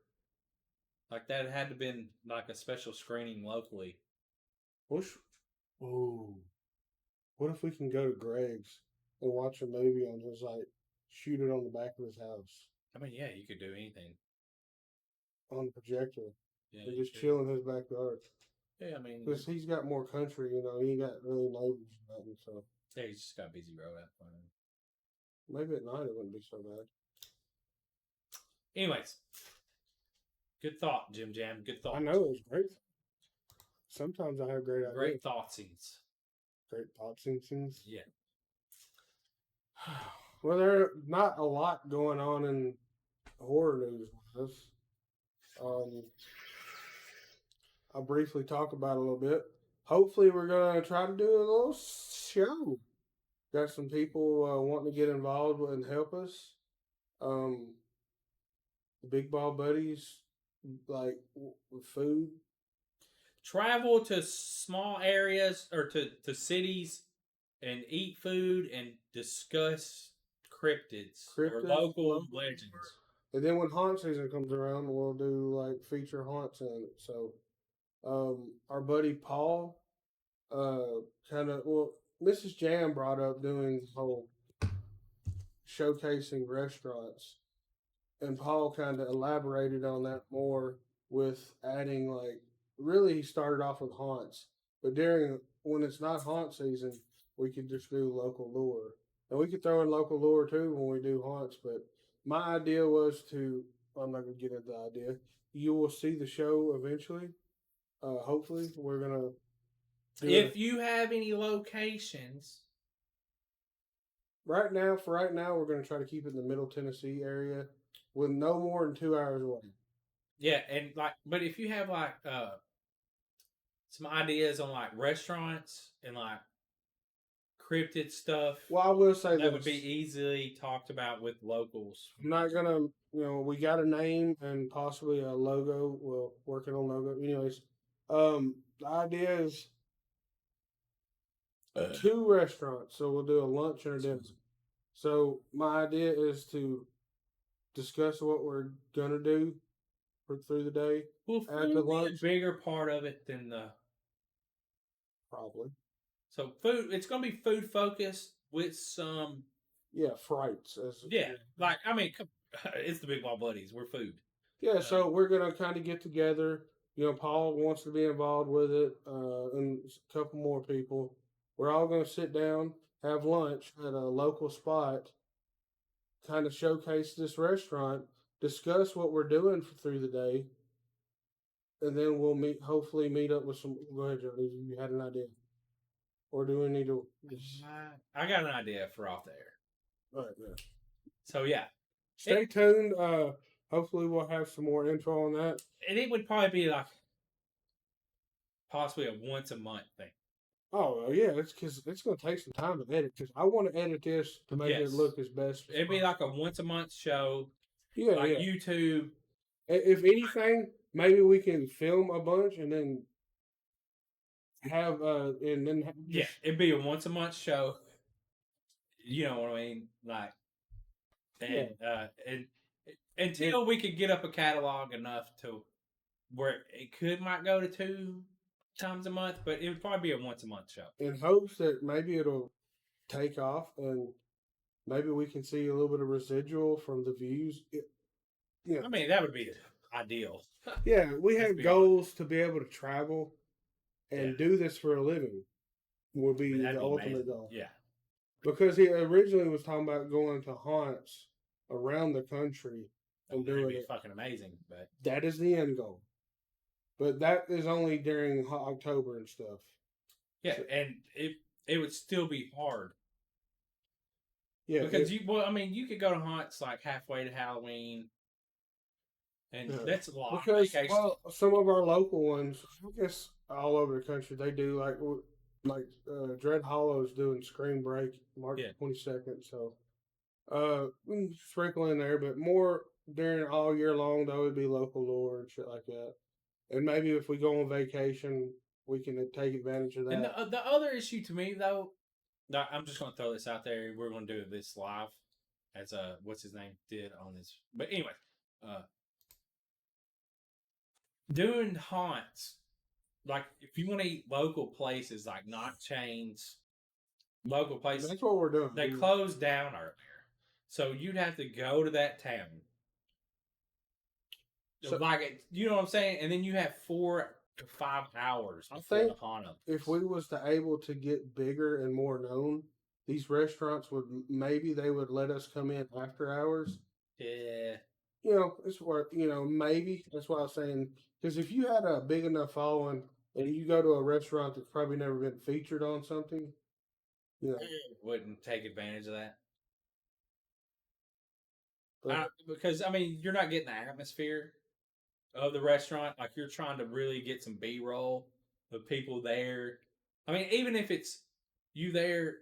Speaker 2: Like, that had to been like a special screening locally.
Speaker 3: Ooh. What if we can go to Greg's and watch a movie on his, shoot it on the back of his house
Speaker 2: I mean, yeah, you could do anything.
Speaker 3: on the projector
Speaker 2: Yeah,
Speaker 3: and
Speaker 2: you
Speaker 3: just
Speaker 2: could.
Speaker 3: chill in his backyard?
Speaker 2: Yeah, I mean,
Speaker 3: Because he's got more country, he ain't got really neighbors or nothing, so
Speaker 2: yeah, he's just got a busy road out front.
Speaker 3: maybe at night it wouldn't be so bad.
Speaker 2: Anyways, good thought, Jim Jam. Good thought.
Speaker 3: I know, it was great. Sometimes I have great ideas.
Speaker 2: Great thought scenes.
Speaker 3: Great thought scenes.
Speaker 2: Yeah.
Speaker 3: Well, there's not a lot going on in horror news with us. I'll briefly talk about it a little bit. Hopefully, we're going to try to do a little show. Got some people wanting to get involved and help us. The Big Ball Buddies, with food.
Speaker 2: Travel to small areas or to cities and eat food and discuss cryptids or local legends.
Speaker 3: And then when haunt season comes around, we'll do feature haunts in it. So, our buddy Paul, Mrs. Jam brought up doing the whole showcasing restaurants, and Paul kind of elaborated on that more with adding really he started off with haunts, but when it's not haunt season, we could just do local lure, and we could throw in local lure too when we do haunts. But my idea was I'm not gonna get into the idea. You will see the show eventually. Hopefully, we're gonna.
Speaker 2: If you have any locations,
Speaker 3: for right now, we're gonna try to keep it in the Middle Tennessee area, with no more than 2 hours away.
Speaker 2: yeah, and but if you have some ideas on restaurants and cryptid stuff,
Speaker 3: Well, I will say
Speaker 2: that would be easily talked about with locals.
Speaker 3: I'm not gonna, we got a name and possibly a logo. We're working on logo. Anyways, the idea is 2 restaurants, so we'll do a lunch and a dinner. So my idea is to discuss what we're gonna do through the day.
Speaker 2: Well,
Speaker 3: At
Speaker 2: food
Speaker 3: the
Speaker 2: will be
Speaker 3: lunch?
Speaker 2: a bigger part of it than the.
Speaker 3: Probably.
Speaker 2: So food, it's going to be food focused with some.
Speaker 3: Yeah, frights.
Speaker 2: Yeah, it's the Big Ball Buddies. We're food.
Speaker 3: Yeah, so we're gonna kind of get together. Paul wants to be involved with it, and a couple more people. We're all gonna sit down, have lunch at a local spot, kind of showcase this restaurant, discuss what we're doing through the day, and then we'll hopefully meet up with some. Go ahead, Jody. You had an idea, or do we need to?
Speaker 2: I got an idea for off the air.
Speaker 3: All right, yeah.
Speaker 2: So yeah,
Speaker 3: Stay tuned. Hopefully we'll have some more info on that.
Speaker 2: and it would probably be possibly a once a month thing.
Speaker 3: Oh yeah, it's because it's going to take some time to edit. Because I want to edit this to make it
Speaker 2: Yes.
Speaker 3: look as best. As
Speaker 2: It'd be like a
Speaker 3: possible.
Speaker 2: once a month show,
Speaker 3: Yeah,
Speaker 2: like
Speaker 3: yeah.
Speaker 2: YouTube.
Speaker 3: If anything, maybe we can film a bunch and then have
Speaker 2: Yeah, it'd be a once a month show. You know what I mean? Like,
Speaker 3: yeah.
Speaker 2: and until we could get up a catalog enough to where it might go to 2 times a month, but it would probably be a once a month show.
Speaker 3: In hopes that maybe it'll take off and maybe we can see a little bit of residual from the views.
Speaker 2: I mean, that would be ideal.
Speaker 3: Yeah, we
Speaker 2: Let's
Speaker 3: have
Speaker 2: be
Speaker 3: goals to be able to travel and
Speaker 2: Yeah.
Speaker 3: do this for a living. Will be
Speaker 2: That'd
Speaker 3: the
Speaker 2: be
Speaker 3: ultimate
Speaker 2: amazing.
Speaker 3: goal.
Speaker 2: Yeah.
Speaker 3: Because he originally was talking about going to haunts around the country and
Speaker 2: That'd
Speaker 3: doing
Speaker 2: be
Speaker 3: it.
Speaker 2: fucking amazing. But
Speaker 3: That is the end goal. But that is only during October and stuff.
Speaker 2: yeah, and it would still be hard.
Speaker 3: Yeah,
Speaker 2: Because you could go to haunts like halfway to Halloween. And
Speaker 3: Yeah.
Speaker 2: that's a lot.
Speaker 3: because
Speaker 2: Vacation.
Speaker 3: some of our local ones, I guess all over the country, they do like Dread Hollow's doing Scream Break March
Speaker 2: Yeah.
Speaker 3: 22nd. So we can sprinkle in there, but more during all year long though, it'd be local lore and shit like that. And maybe if we go on vacation, we can take advantage of that.
Speaker 2: And the other issue to me though, I'm just gonna throw this out there. We're gonna do this live, as what's his name did on this. But anyway, doing haunts, like if you want to eat local places, like not chains, local places,
Speaker 3: That's what we're doing.
Speaker 2: they closed down earlier, so you'd have to go to that town.
Speaker 3: So-
Speaker 2: You know what I'm saying? And then you have 4 to 5 hours
Speaker 3: I
Speaker 2: before
Speaker 3: think
Speaker 2: the haunt opens.
Speaker 3: If we was to able to get bigger and more known, these restaurants would maybe they would let us come in after hours.
Speaker 2: Yeah.
Speaker 3: It's worth maybe that's why I was saying because if you had a big enough following and you go to a restaurant that's probably never been featured on something,
Speaker 2: Wouldn't take advantage of that.
Speaker 3: but
Speaker 2: Because, you're not getting the atmosphere of the restaurant. Like, you're trying to really get some B-roll of people there. Even if it's you there,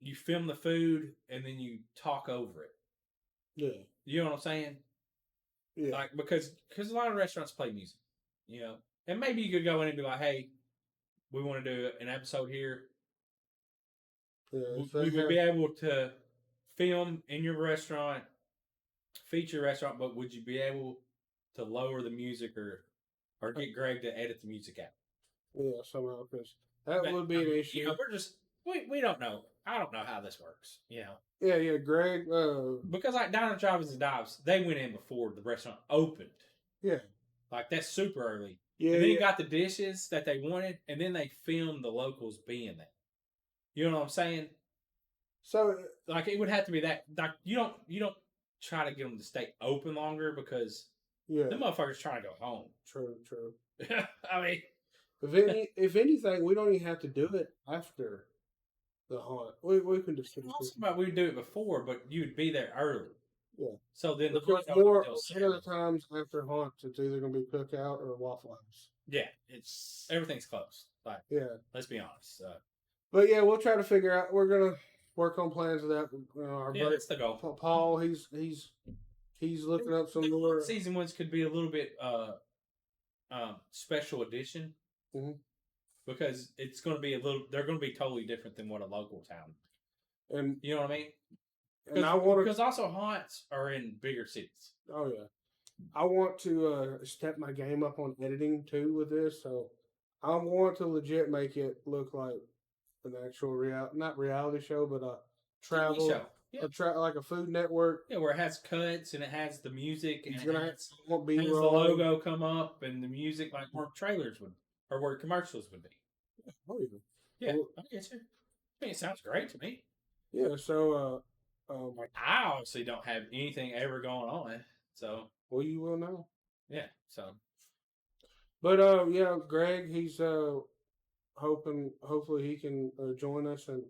Speaker 2: you film the food, and then you talk over it.
Speaker 3: yeah,
Speaker 2: You know what I'm saying?
Speaker 3: yeah.
Speaker 2: Like, because a lot of restaurants play music, And maybe you could go in and be like, hey, we want to do an episode here.
Speaker 3: Yeah,
Speaker 2: We would be able to film in your restaurant, feature your restaurant, but would you be able to lower the music or get Greg to edit the music out?
Speaker 3: Yeah, somehow because that would be an issue.
Speaker 2: We're just we don't know. I don't know how this works.
Speaker 3: Yeah, Greg.
Speaker 2: Because like Diner Drivers and Dives, they went in before the restaurant opened.
Speaker 3: Yeah,
Speaker 2: like that's super early.
Speaker 3: Yeah,
Speaker 2: and then you got the dishes that they wanted, and then they filmed the locals being there. You know what I'm saying?
Speaker 3: So,
Speaker 2: like, it would have to be that. Like, you don't try to get them to stay open longer because the motherfuckers trying to go home.
Speaker 3: True. If anything, we don't even have to do it after the haunt. We can just.
Speaker 2: We'd do it before, but you'd be there early.
Speaker 3: Yeah.
Speaker 2: So then
Speaker 3: because more of the times after haunts, it's either going to be cookout or Waffle House.
Speaker 2: Yeah, everything's closed. Like, let's be honest.
Speaker 3: But yeah, we'll try to figure out. We're gonna work on plans of that. Our buddy,
Speaker 2: that's the goal.
Speaker 3: Paul, he's looking up some more.
Speaker 2: Season ones could be a little bit special edition because it's going to be they're going to be totally different than what a local town.
Speaker 3: And
Speaker 2: you know what I mean?
Speaker 3: And I want
Speaker 2: because also haunts are in bigger cities.
Speaker 3: Oh yeah, I want to step my game up on editing too with this. So I want to legit make it look like an actual not reality show, but a travel
Speaker 2: show. Yeah.
Speaker 3: Like a Food Network.
Speaker 2: Yeah, where it has cuts and it has the music and
Speaker 3: it's gonna have
Speaker 2: the logo come up and the music like where trailers would or where commercials would be.
Speaker 3: Oh yeah.
Speaker 2: Yeah, I get you. It sounds great to me.
Speaker 3: Yeah, so
Speaker 2: I obviously don't have anything ever going on, so
Speaker 3: you will know.
Speaker 2: Yeah, so.
Speaker 3: But Greg, he's hopefully he can join us and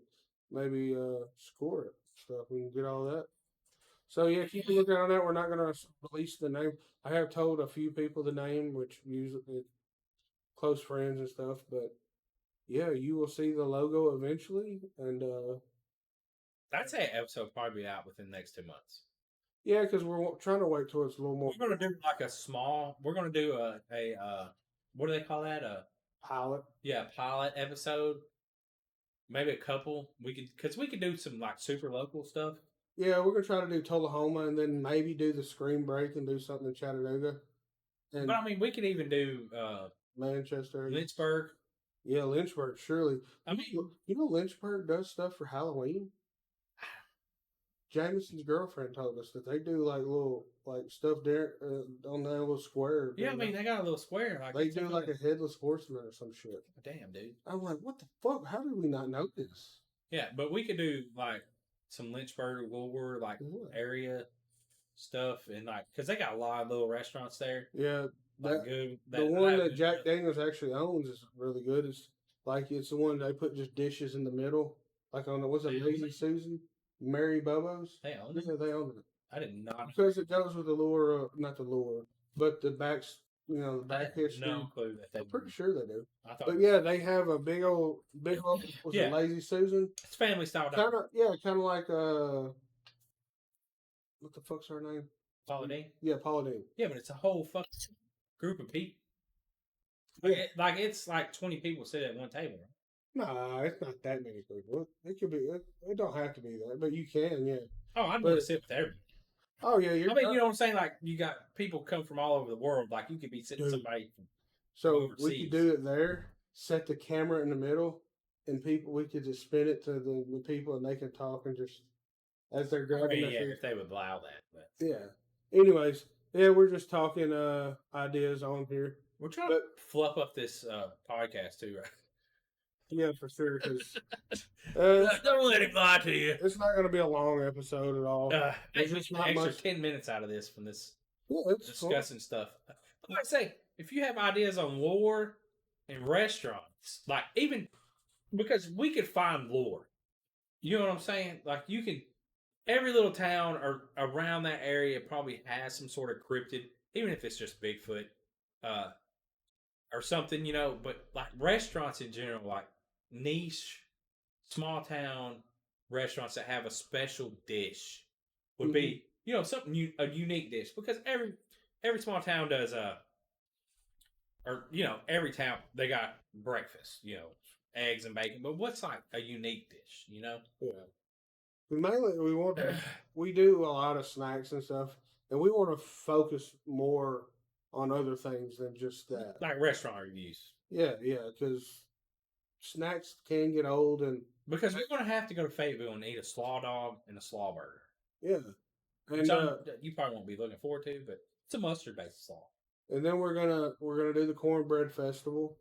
Speaker 3: maybe score it. So we can get all that. So yeah, keep a lookout on that. We're not going to release the name. I have told a few people the name, which usually close friends and stuff, but yeah, you will see the logo eventually, and
Speaker 2: I'd say an episode will probably be out within the next 2 months.
Speaker 3: yeah, because we're trying to wait till it's a little more
Speaker 2: We're gonna do like a small. We're gonna do a what do they call that?
Speaker 3: pilot.
Speaker 2: Pilot episode. Maybe a couple. We could do some like super local stuff.
Speaker 3: Yeah, we're gonna try to do Tullahoma, and then maybe do the screen break and do something in Chattanooga and
Speaker 2: But I mean, we could even do
Speaker 3: Manchester.
Speaker 2: Lynchburg.
Speaker 3: Yeah, Lynchburg, surely.
Speaker 2: I mean,
Speaker 3: You know, Lynchburg does stuff for Halloween. Jameson's girlfriend told us that they do like little like stuff there on that little square.
Speaker 2: yeah, I mean, they got a little square. Like
Speaker 3: They do like a headless horseman or some shit.
Speaker 2: damn, dude.
Speaker 3: I'm like, what the fuck? How did we not know this?
Speaker 2: Yeah, but we could do like some Lynchburg, Woolworth, like
Speaker 3: Yeah.
Speaker 2: area stuff, and like because they got a lot of little restaurants there.
Speaker 3: Yeah,
Speaker 2: Like good.
Speaker 3: the one that Jack Daniels actually owns is really good. It's like it's the one they put just dishes in the middle, like on the what's it,
Speaker 2: They own
Speaker 3: Lazy
Speaker 2: it?
Speaker 3: Susan, Mary Bobo's.
Speaker 2: They own it.
Speaker 3: Yeah, they own it
Speaker 2: I did not.
Speaker 3: because it goes with the lure, not the lure, but the backs. You know, the
Speaker 2: I
Speaker 3: back
Speaker 2: had
Speaker 3: history.
Speaker 2: no clue that they.
Speaker 3: I'm pretty sure they do.
Speaker 2: I thought.
Speaker 3: But yeah, they have a big old was
Speaker 2: Yeah.
Speaker 3: it Lazy Susan?
Speaker 2: It's family style.
Speaker 3: Kind of, yeah, kind of like what the fuck's her name?
Speaker 2: Paula Deen.
Speaker 3: Yeah, Paula Deen.
Speaker 2: Yeah, but it's a whole fucking group of people. Like it's like 20 people sit at one table. Right?
Speaker 3: Nah, it's not that many people. It could be. It don't have to be that, but you can, yeah.
Speaker 2: Oh, I'm
Speaker 3: But-
Speaker 2: gonna sit with everybody.
Speaker 3: Oh yeah, you're.
Speaker 2: I mean, you know what I'm saying? Like you got people come from all over the world. Like you could be sitting with
Speaker 3: Dude.
Speaker 2: somebody. From,
Speaker 3: So we
Speaker 2: overseas.
Speaker 3: could do it there. Set the camera in the middle, and people. We could just spin it to the people, and they can talk and just as they're
Speaker 2: I
Speaker 3: grabbing
Speaker 2: mean,
Speaker 3: their
Speaker 2: yeah,
Speaker 3: food.
Speaker 2: if they would allow that. But
Speaker 3: Yeah. Anyways, yeah, we're just talking ideas on here.
Speaker 2: we're trying
Speaker 3: But-
Speaker 2: to fluff up this podcast too, right?
Speaker 3: Yeah, for sure. Because
Speaker 2: Don't let him lie to you.
Speaker 3: it's not going to be a long episode at all. There's just not
Speaker 2: extra
Speaker 3: much.
Speaker 2: 10 minutes out of this from this
Speaker 3: Yeah, it's fun.
Speaker 2: discussing stuff. Like I say, if you have ideas on lore and restaurants, like even because we could find lore, you know what I'm saying? Like you can, every little town or around that area probably has some sort of cryptid, even if it's just Bigfoot, or something, you know. But like restaurants in general, like niche, small town restaurants that have a special dish would be, you know, something a unique dish because every small town does or you know, every town they got breakfast, you know, eggs and bacon. But what's like a unique dish, you know?
Speaker 3: Yeah. Mainly, we do a lot of snacks and stuff, and we want to focus more on other things than just that.
Speaker 2: Like restaurant reviews.
Speaker 3: Yeah, because snacks can get old, and
Speaker 2: Because we're gonna have to go to Fayetteville and eat a slaw dog and a slaw burger.
Speaker 3: yeah,
Speaker 2: Which
Speaker 3: and
Speaker 2: you probably won't be looking forward to, but it's a mustard based slaw.
Speaker 3: and then we're gonna do the cornbread festival.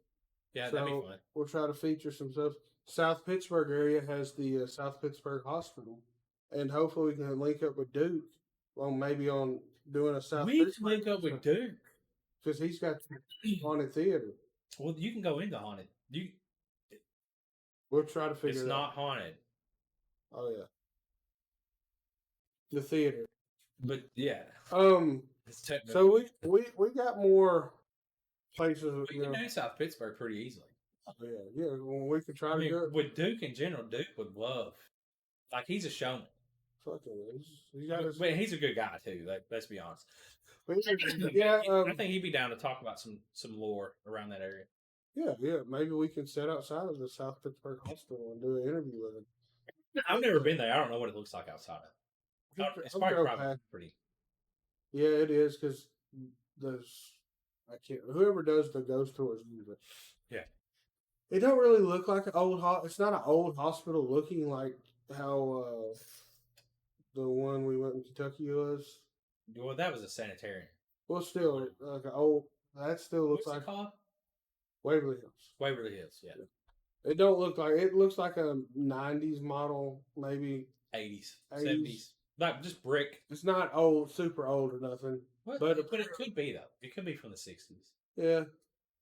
Speaker 2: Yeah, that'd be
Speaker 3: So
Speaker 2: fun.
Speaker 3: we'll try to feature some stuff. South Pittsburgh area has the South Pittsburgh Hospital, and hopefully we can link up with Duke. Well, maybe on doing a South
Speaker 2: We can
Speaker 3: Pittsburgh
Speaker 2: link up with Duke.
Speaker 3: because he's got the haunted theater.
Speaker 2: Well, you can go into haunted.
Speaker 3: We'll try to figure
Speaker 2: It's
Speaker 3: it out.
Speaker 2: not haunted,
Speaker 3: Oh yeah, the theater.
Speaker 2: but yeah, it's technically.
Speaker 3: So we got more places.
Speaker 2: we
Speaker 3: You
Speaker 2: can
Speaker 3: know,
Speaker 2: do South Pittsburgh pretty easily.
Speaker 3: yeah. Well, we could try
Speaker 2: I
Speaker 3: to
Speaker 2: mean,
Speaker 3: do it.
Speaker 2: with Duke in general, Duke would love. Like he's a showman.
Speaker 3: Fuck it. He's got his.
Speaker 2: But he's a good guy too. Like, let's be honest.
Speaker 3: Yeah,
Speaker 2: I think he'd be down to talk about some lore around that area.
Speaker 3: yeah. Maybe we can sit outside of the South Pittsburgh Hospital and do an interview with him.
Speaker 2: I've never been there. I don't know what it looks like outside of. It's
Speaker 3: I'll
Speaker 2: probably
Speaker 3: go
Speaker 2: probably
Speaker 3: past.
Speaker 2: pretty.
Speaker 3: Yeah, it is because there's whoever does the ghost tours usually.
Speaker 2: Yeah.
Speaker 3: It don't really look like an old it's not an old hospital looking like how the one we went in Kentucky was.
Speaker 2: Well, that was a sanitarium.
Speaker 3: Well, still like an old. That still looks
Speaker 2: What's
Speaker 3: like
Speaker 2: it called?
Speaker 3: Waverly Hills.
Speaker 2: Waverly Hills. Yeah,
Speaker 3: It don't look like it looks like a '90s model, maybe.
Speaker 2: 80s,
Speaker 3: 80s.
Speaker 2: 70s, like just brick.
Speaker 3: It's not old, super old or nothing.
Speaker 2: But
Speaker 3: But-
Speaker 2: it could be though. It could be from the 60s.
Speaker 3: Yeah,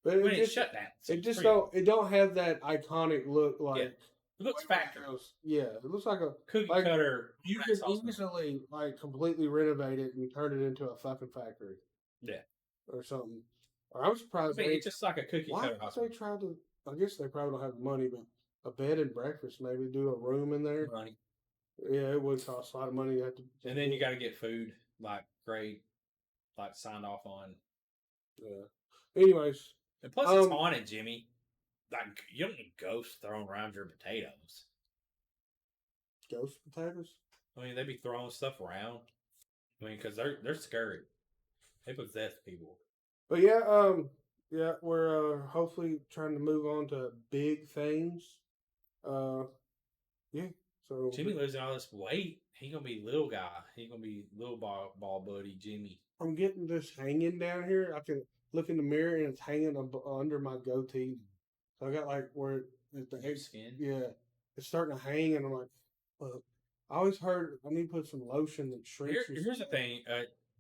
Speaker 3: but
Speaker 2: I mean,
Speaker 3: it
Speaker 2: it's
Speaker 3: just,
Speaker 2: shut down. so
Speaker 3: it
Speaker 2: it's
Speaker 3: just
Speaker 2: pretty-
Speaker 3: don't. It don't have that iconic look like.
Speaker 2: It looks
Speaker 3: Waverly
Speaker 2: factory.
Speaker 3: Hills. Yeah, it looks like a.
Speaker 2: Cookie
Speaker 3: like,
Speaker 2: cutter.
Speaker 3: You
Speaker 2: nice
Speaker 3: could
Speaker 2: hospital.
Speaker 3: easily like completely renovate it and turn it into a fucking factory.
Speaker 2: Yeah.
Speaker 3: Or something. Or I'm
Speaker 2: I
Speaker 3: surprised
Speaker 2: mean, it's just like a cookie
Speaker 3: why
Speaker 2: cutter
Speaker 3: did
Speaker 2: hospital.
Speaker 3: they try to I guess they probably don't have the money, but a bed and breakfast, maybe do a room in there.
Speaker 2: money.
Speaker 3: Yeah, it would cost a lot of money to have to.
Speaker 2: And then you got to get food, like grade, like signed off on.
Speaker 3: Yeah. Anyways,
Speaker 2: And plus, it's haunted, Jimmy. Like, you don't need ghosts throwing around your potatoes.
Speaker 3: ghost potatoes.
Speaker 2: I mean, they be throwing stuff around. I mean, because they're scary. They possess people.
Speaker 3: But yeah, yeah, we're hopefully trying to move on to big things. Yeah. So
Speaker 2: Jimmy losing all this weight. He gonna be little guy. He gonna be little ball buddy Jimmy.
Speaker 3: I'm getting this hanging down here. I can look in the mirror and it's hanging under my goatee. So I got like where the
Speaker 2: Skin.
Speaker 3: Yeah, it's starting to hang, and I'm like, well, I always heard I need to put some lotion that shrinks.
Speaker 2: Here's the thing,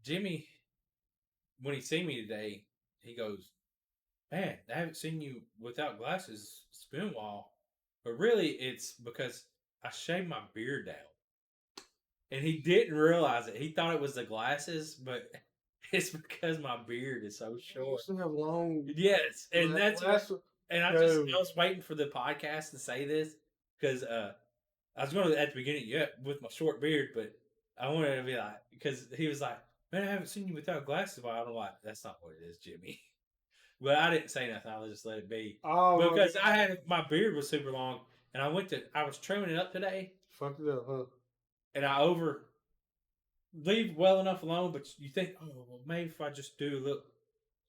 Speaker 2: Jimmy. When he see me today, he goes, "Man, I haven't seen you without glasses. It's been a while." But really, it's because I shaved my beard down. And he didn't realize it. He thought it was the glasses, but it's because my beard is so
Speaker 3: I
Speaker 2: short.
Speaker 3: used to have long.
Speaker 2: Yes, and that's and I
Speaker 3: no.
Speaker 2: was waiting for the podcast to say this because I was going to at the beginning, with my short beard, but I wanted to be like, because he was like, "Man, I haven't seen you without glasses." But I'm like, "That's not what it is, Jimmy." But I didn't say nothing. I just let it be because I had my beard was super long, and I was trimming it up today.
Speaker 3: Fucked it up, huh?
Speaker 2: And I leave well enough alone, but you think, oh, well, maybe if I just do a little.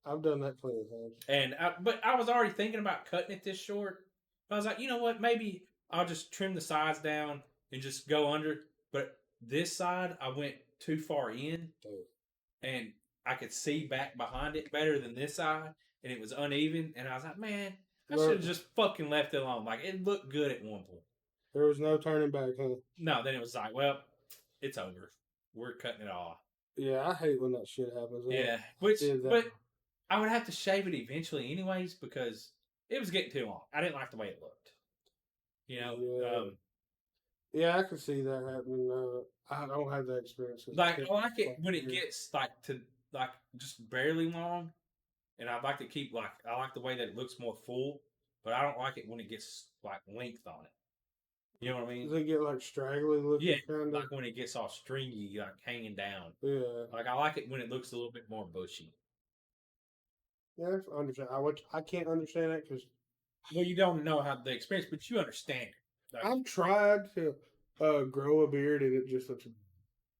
Speaker 3: I've done that plenty of times.
Speaker 2: But I was already thinking about cutting it this short. I was like, you know what? Maybe I'll just trim the sides down and just go under. But this side, I went too far in, and I could see back behind it better than this side, and it was uneven. And I was like, man, I should have just fucking left it alone. Like, it looked good at one point.
Speaker 3: There was no turning back, huh?
Speaker 2: No, then it was like, well, it's over. We're cutting it off.
Speaker 3: Yeah, I hate when that shit happens.
Speaker 2: Yeah, but I would have to shave it eventually anyways because it was getting too long. I didn't like the way it looked. You know?
Speaker 3: Yeah, I can see that happening. I don't have that experience.
Speaker 2: Like, I like it when it gets, like, just barely long. And I like to keep, like, I like the way that it looks more full. But I don't like it when it gets, like, length on it. You know what I mean?
Speaker 3: Does it get like straggly looking?
Speaker 2: Yeah,
Speaker 3: kind of?
Speaker 2: like when it gets all stringy, like hanging down.
Speaker 3: Yeah.
Speaker 2: Like I like it when it looks a little bit more bushy.
Speaker 3: Yeah, I understand. I can't understand that because.
Speaker 2: Well, you don't know how the experience, but you understand it. Like,
Speaker 3: I've tried to grow a beard and it just looks.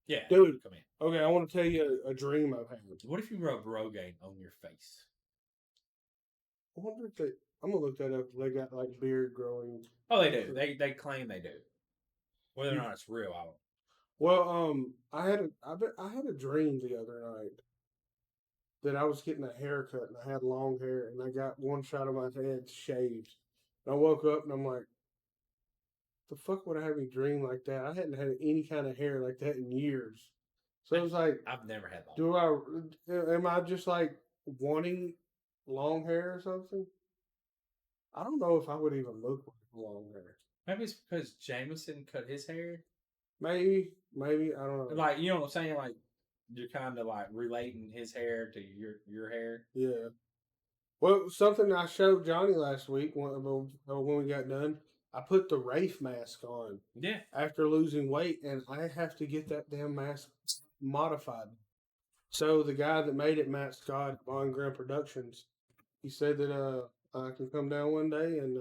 Speaker 2: Yeah,
Speaker 3: dude.
Speaker 2: Come in.
Speaker 3: Okay, I want to tell you a dream I've had.
Speaker 2: What if you rub Rogaine on your face?
Speaker 3: I wonder if they. I'm gonna look that up. They got like beard growing.
Speaker 2: Oh, they do. They claim they do. Whether or not it's real, I don't.
Speaker 3: Well, I had a dream the other night that I was getting a haircut and I had long hair and I got one shot of my head shaved. And I woke up and I'm like, the fuck would I have a dream like that? I hadn't had any kind of hair like that in years. So it was like,
Speaker 2: I've never had long.
Speaker 3: Am I just like wanting long hair or something? I don't know if I would even look like long hair.
Speaker 2: Maybe it's because Jameson cut his hair.
Speaker 3: Maybe, I don't know.
Speaker 2: Like, you know what I'm saying? Like, you're kind of like relating his hair to your hair.
Speaker 3: Yeah. Well, something I showed Johnny last week when we got done, I put the Rafe mask on.
Speaker 2: Yeah.
Speaker 3: After losing weight, and I have to get that damn mask modified. So the guy that made it, Matt Scott, Von Grand Productions, he said that I can come down one day and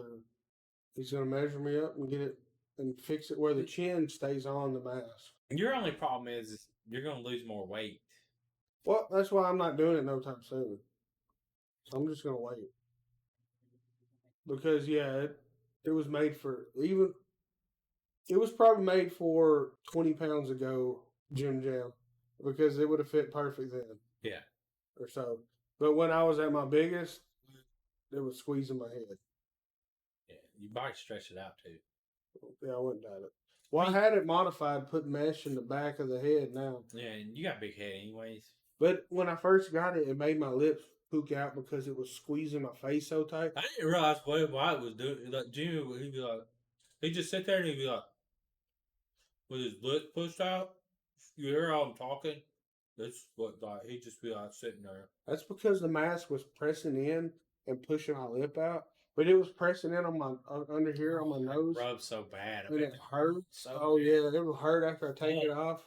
Speaker 3: he's going to measure me up and get it and fix it where the chin stays on the mask.
Speaker 2: Your only problem is you're going to lose more weight.
Speaker 3: Well, that's why I'm not doing it no time soon. So I'm just going to wait. Because, yeah, it was made for even... It was probably made for 20 pounds ago, Jim Jam. Because it would have fit perfect then.
Speaker 2: Yeah.
Speaker 3: Or so. But when I was at my biggest, it was squeezing my head.
Speaker 2: Yeah, you might stretch it out too.
Speaker 3: Yeah, I wouldn't doubt it. Well, I had it modified, put mesh in the back of the head now.
Speaker 2: Yeah, and you got a big head anyways.
Speaker 3: But when I first got it, it made my lips poke out because it was squeezing my face so tight.
Speaker 2: I didn't realize why it was doing. Like Jimmy, he'd be like, he'd just sit there and he'd be like, with his lips pushed out. You hear how I'm talking? That's what like he'd just be like sitting there.
Speaker 3: That's because the mask was pressing in and pushing my lip out. but it was pressing in on my under here on my nose,
Speaker 2: Rubs so bad. I
Speaker 3: and
Speaker 2: bet
Speaker 3: it hurt.
Speaker 2: so
Speaker 3: Oh yeah, it will hurt after I take it off.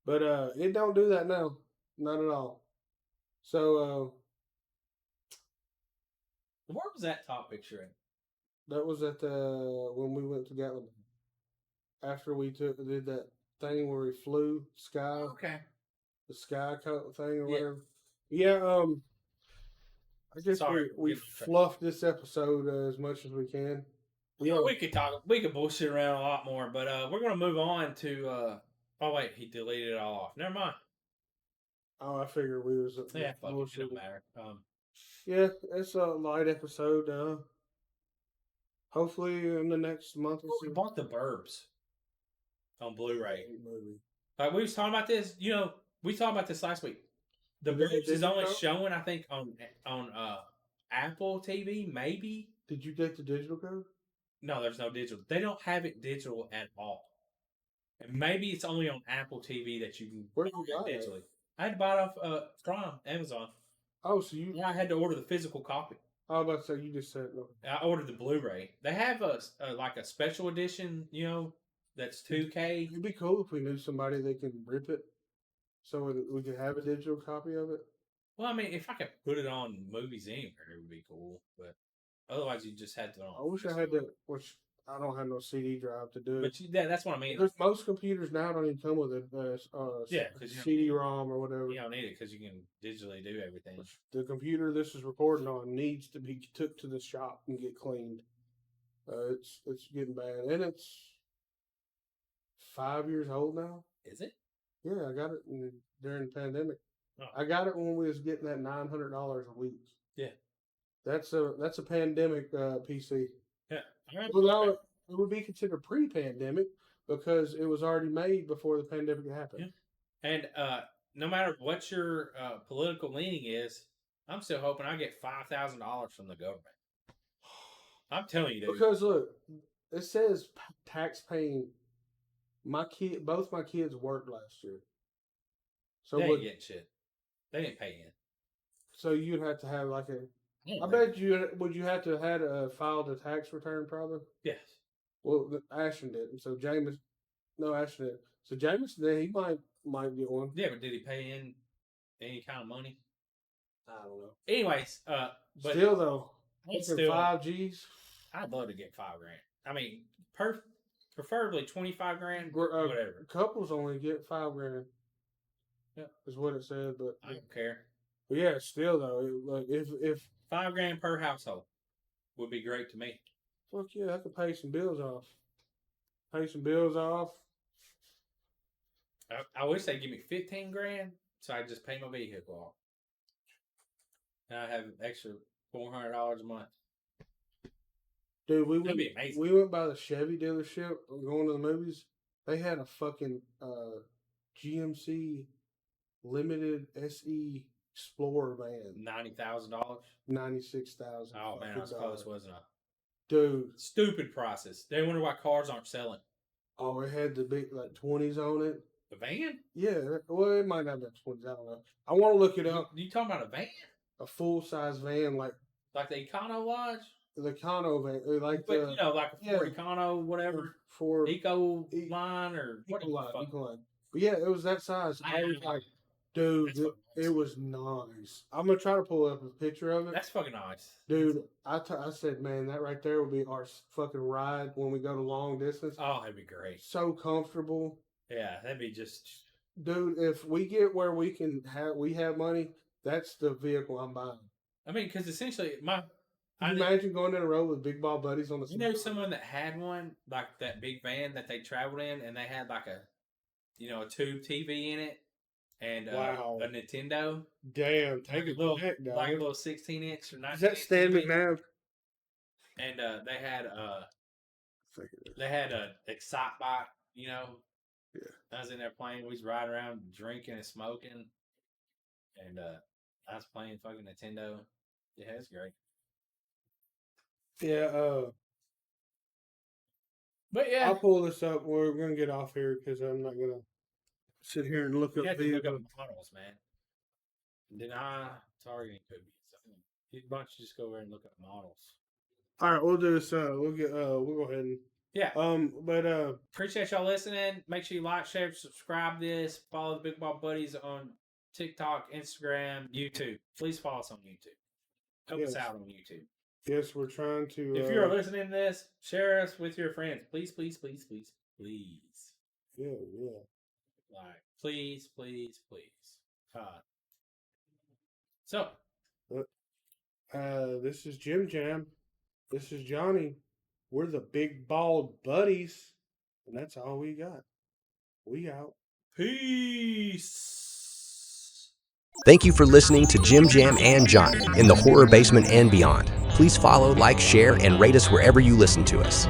Speaker 3: But it don't do that now, not at all. So
Speaker 2: where was that top picture in?
Speaker 3: that was at the when we went to Gatlinburg. After we did that thing where we flew sky,
Speaker 2: Okay.
Speaker 3: the sky coat thing or
Speaker 2: Yeah.
Speaker 3: whatever. Yeah. I guess
Speaker 2: Sorry,
Speaker 3: we
Speaker 2: getting distracted.
Speaker 3: fluffed this episode as much as we can.
Speaker 2: Yeah, we could bullshit around a lot more, but we're gonna move on to. Oh wait, he deleted it all off. Never mind.
Speaker 3: Oh, I figured we was
Speaker 2: Yeah, fuck it, it
Speaker 3: bullshit.
Speaker 2: don't matter.
Speaker 3: Yeah, it's a light episode. Hopefully in the next month or
Speaker 2: We
Speaker 3: so.
Speaker 2: bought the Burbs on Blu-ray.
Speaker 3: Movie.
Speaker 2: We was talking about this. You know, we talked about this last week. The
Speaker 3: Did they
Speaker 2: Burbs is
Speaker 3: do
Speaker 2: only
Speaker 3: that?
Speaker 2: showing, I think, on Apple TV. Maybe
Speaker 3: Did you get the digital code?
Speaker 2: no, there's no digital. They don't have it digital at all. And maybe it's only on Apple TV that you can
Speaker 3: Where did you
Speaker 2: buy
Speaker 3: buy
Speaker 2: it
Speaker 3: it?
Speaker 2: digitally. I had to buy it off Prime, Amazon.
Speaker 3: Oh, so you?
Speaker 2: Yeah, I had to order the physical copy.
Speaker 3: I was about to say you just said no.
Speaker 2: I ordered the Blu-ray. They have a like a special edition, you know, that's 2K.
Speaker 3: It'd be cool if we knew somebody that can rip it, so we could have a digital copy of it.
Speaker 2: Well, I mean, if I could put it on movies anywhere, it would be cool. But otherwise, you just had to.
Speaker 3: I wish I had to. Which I don't have no CD drive to do it.
Speaker 2: But that's what I mean.
Speaker 3: There's most computers now don't even come with a
Speaker 2: Yeah, 'cause you know-
Speaker 3: CD-ROM or whatever.
Speaker 2: You don't need it because you can digitally do everything.
Speaker 3: The computer this is recording on needs to be took to the shop and get cleaned. It's getting bad, and it's 5 years old now.
Speaker 2: Is it?
Speaker 3: Yeah, I got it during the pandemic.
Speaker 2: Oh.
Speaker 3: I got it when we was getting that $900 a week.
Speaker 2: Yeah.
Speaker 3: That's a pandemic PC.
Speaker 2: Yeah.
Speaker 3: Well, now it would be considered pre-pandemic because it was already made before the pandemic happened.
Speaker 2: Yeah. And no matter what your political leaning is, I'm still hoping I get $5,000 from the government. I'm telling you, dude.
Speaker 3: Because look, it says tax paying. Both my kids worked last year, so
Speaker 2: They ain't getting shit. They didn't pay in.
Speaker 3: so you'd have to have like a. I
Speaker 2: bet.
Speaker 3: bet you have to have filed a tax return probably.
Speaker 2: Yes.
Speaker 3: Well, Ashton didn't. So Ashton didn't. So Jameson, then he might get one.
Speaker 2: Yeah, but did he pay in any kind of money?
Speaker 3: I don't know.
Speaker 2: Anyways, but
Speaker 3: Still though,
Speaker 2: it's
Speaker 3: fucking
Speaker 2: still,
Speaker 3: 5Gs.
Speaker 2: I'd love to get $5,000. I mean, preferably $25,000.
Speaker 3: Whatever.
Speaker 2: Whatever.
Speaker 3: Couples only get $5,000.
Speaker 2: Yeah.
Speaker 3: Is what it said, but
Speaker 2: I don't care.
Speaker 3: yeah, still though, like if
Speaker 2: $5,000 per household would be great to me.
Speaker 3: fuck yeah, I could pay some bills off. Pay some bills off.
Speaker 2: I wish they'd give me $15,000 so I could just pay my vehicle off. And I have an extra $400 a month.
Speaker 3: Dude,
Speaker 2: That'd be amazing.
Speaker 3: we went by the Chevy dealership going to the movies. They had a fucking GMC Limited SE Explorer van.
Speaker 2: $90,000.
Speaker 3: 96,000.
Speaker 2: Oh man, I was close, wasn't I?
Speaker 3: Dude.
Speaker 2: Stupid prices. They wonder why cars aren't selling.
Speaker 3: Oh, it had the big like 20s on it.
Speaker 2: The van?
Speaker 3: Yeah, well, it might not have 20s. I don't know. I want to look it up.
Speaker 2: You talking about a van?
Speaker 3: A full size van, like
Speaker 2: Like the Econo Lodge?
Speaker 3: the Econo van, like
Speaker 2: But you know, like a Ford
Speaker 3: yeah.
Speaker 2: Econo, whatever.
Speaker 3: for
Speaker 2: Eco line or what the
Speaker 3: Ecoline,
Speaker 2: fuck?
Speaker 3: Ecoline. But yeah, it was that size. I was like, dude,
Speaker 2: That's fucking nice.
Speaker 3: it was nice. I'm gonna try to pull up a picture of it.
Speaker 2: That's fucking nice.
Speaker 3: Dude, I said, man, that right there will be our fucking ride when we go to long distance.
Speaker 2: Oh, that'd be great.
Speaker 3: So comfortable.
Speaker 2: Yeah, that'd be just.
Speaker 3: Dude, if we get where we have money, that's the vehicle I'm buying.
Speaker 2: I mean, because essentially,
Speaker 3: Can you imagine going down the road with big ball buddies on the
Speaker 2: you know someone that had one, like that big van that they traveled in, and they had like a tube TV in it, and
Speaker 3: Wow.
Speaker 2: a Nintendo,
Speaker 3: Damn, take it
Speaker 2: little,
Speaker 3: back, dog.
Speaker 2: like a little 16-inch or 19.
Speaker 3: Is that Stan McNabb?
Speaker 2: And they had a Excitebike,
Speaker 3: Yeah.
Speaker 2: I was in there playing. We was riding around drinking and smoking, and I was playing fucking Nintendo. Yeah, it's great.
Speaker 3: Yeah,
Speaker 2: But yeah,
Speaker 3: I'll pull this up. We're gonna get off here because I'm not gonna sit here and look
Speaker 2: you
Speaker 3: up
Speaker 2: have to look
Speaker 3: vehicles.
Speaker 2: up models, man. And then targeting could be something. Why don't you just go over and look up models?
Speaker 3: All right, we'll do this. We'll go ahead and
Speaker 2: Yeah.
Speaker 3: But
Speaker 2: Appreciate y'all listening. Make sure you like, share, subscribe this. Follow the Big Ball Buddies on TikTok, Instagram, YouTube. Please follow us on YouTube. Help us out on YouTube.
Speaker 3: Yes, we're trying to.
Speaker 2: If you're listening to this, share us with your friends. Please, please, please, please, please.
Speaker 3: Yeah.
Speaker 2: Like, please, please, please. So.
Speaker 3: This is Jim Jam. This is Johnny. We're the Big Bald Buddies. And that's all we got. We out.
Speaker 2: Peace.
Speaker 1: Thank you for listening to Jim Jam and Johnny in the Horror Basement and Beyond. Please follow, like, share, and rate us wherever you listen to us.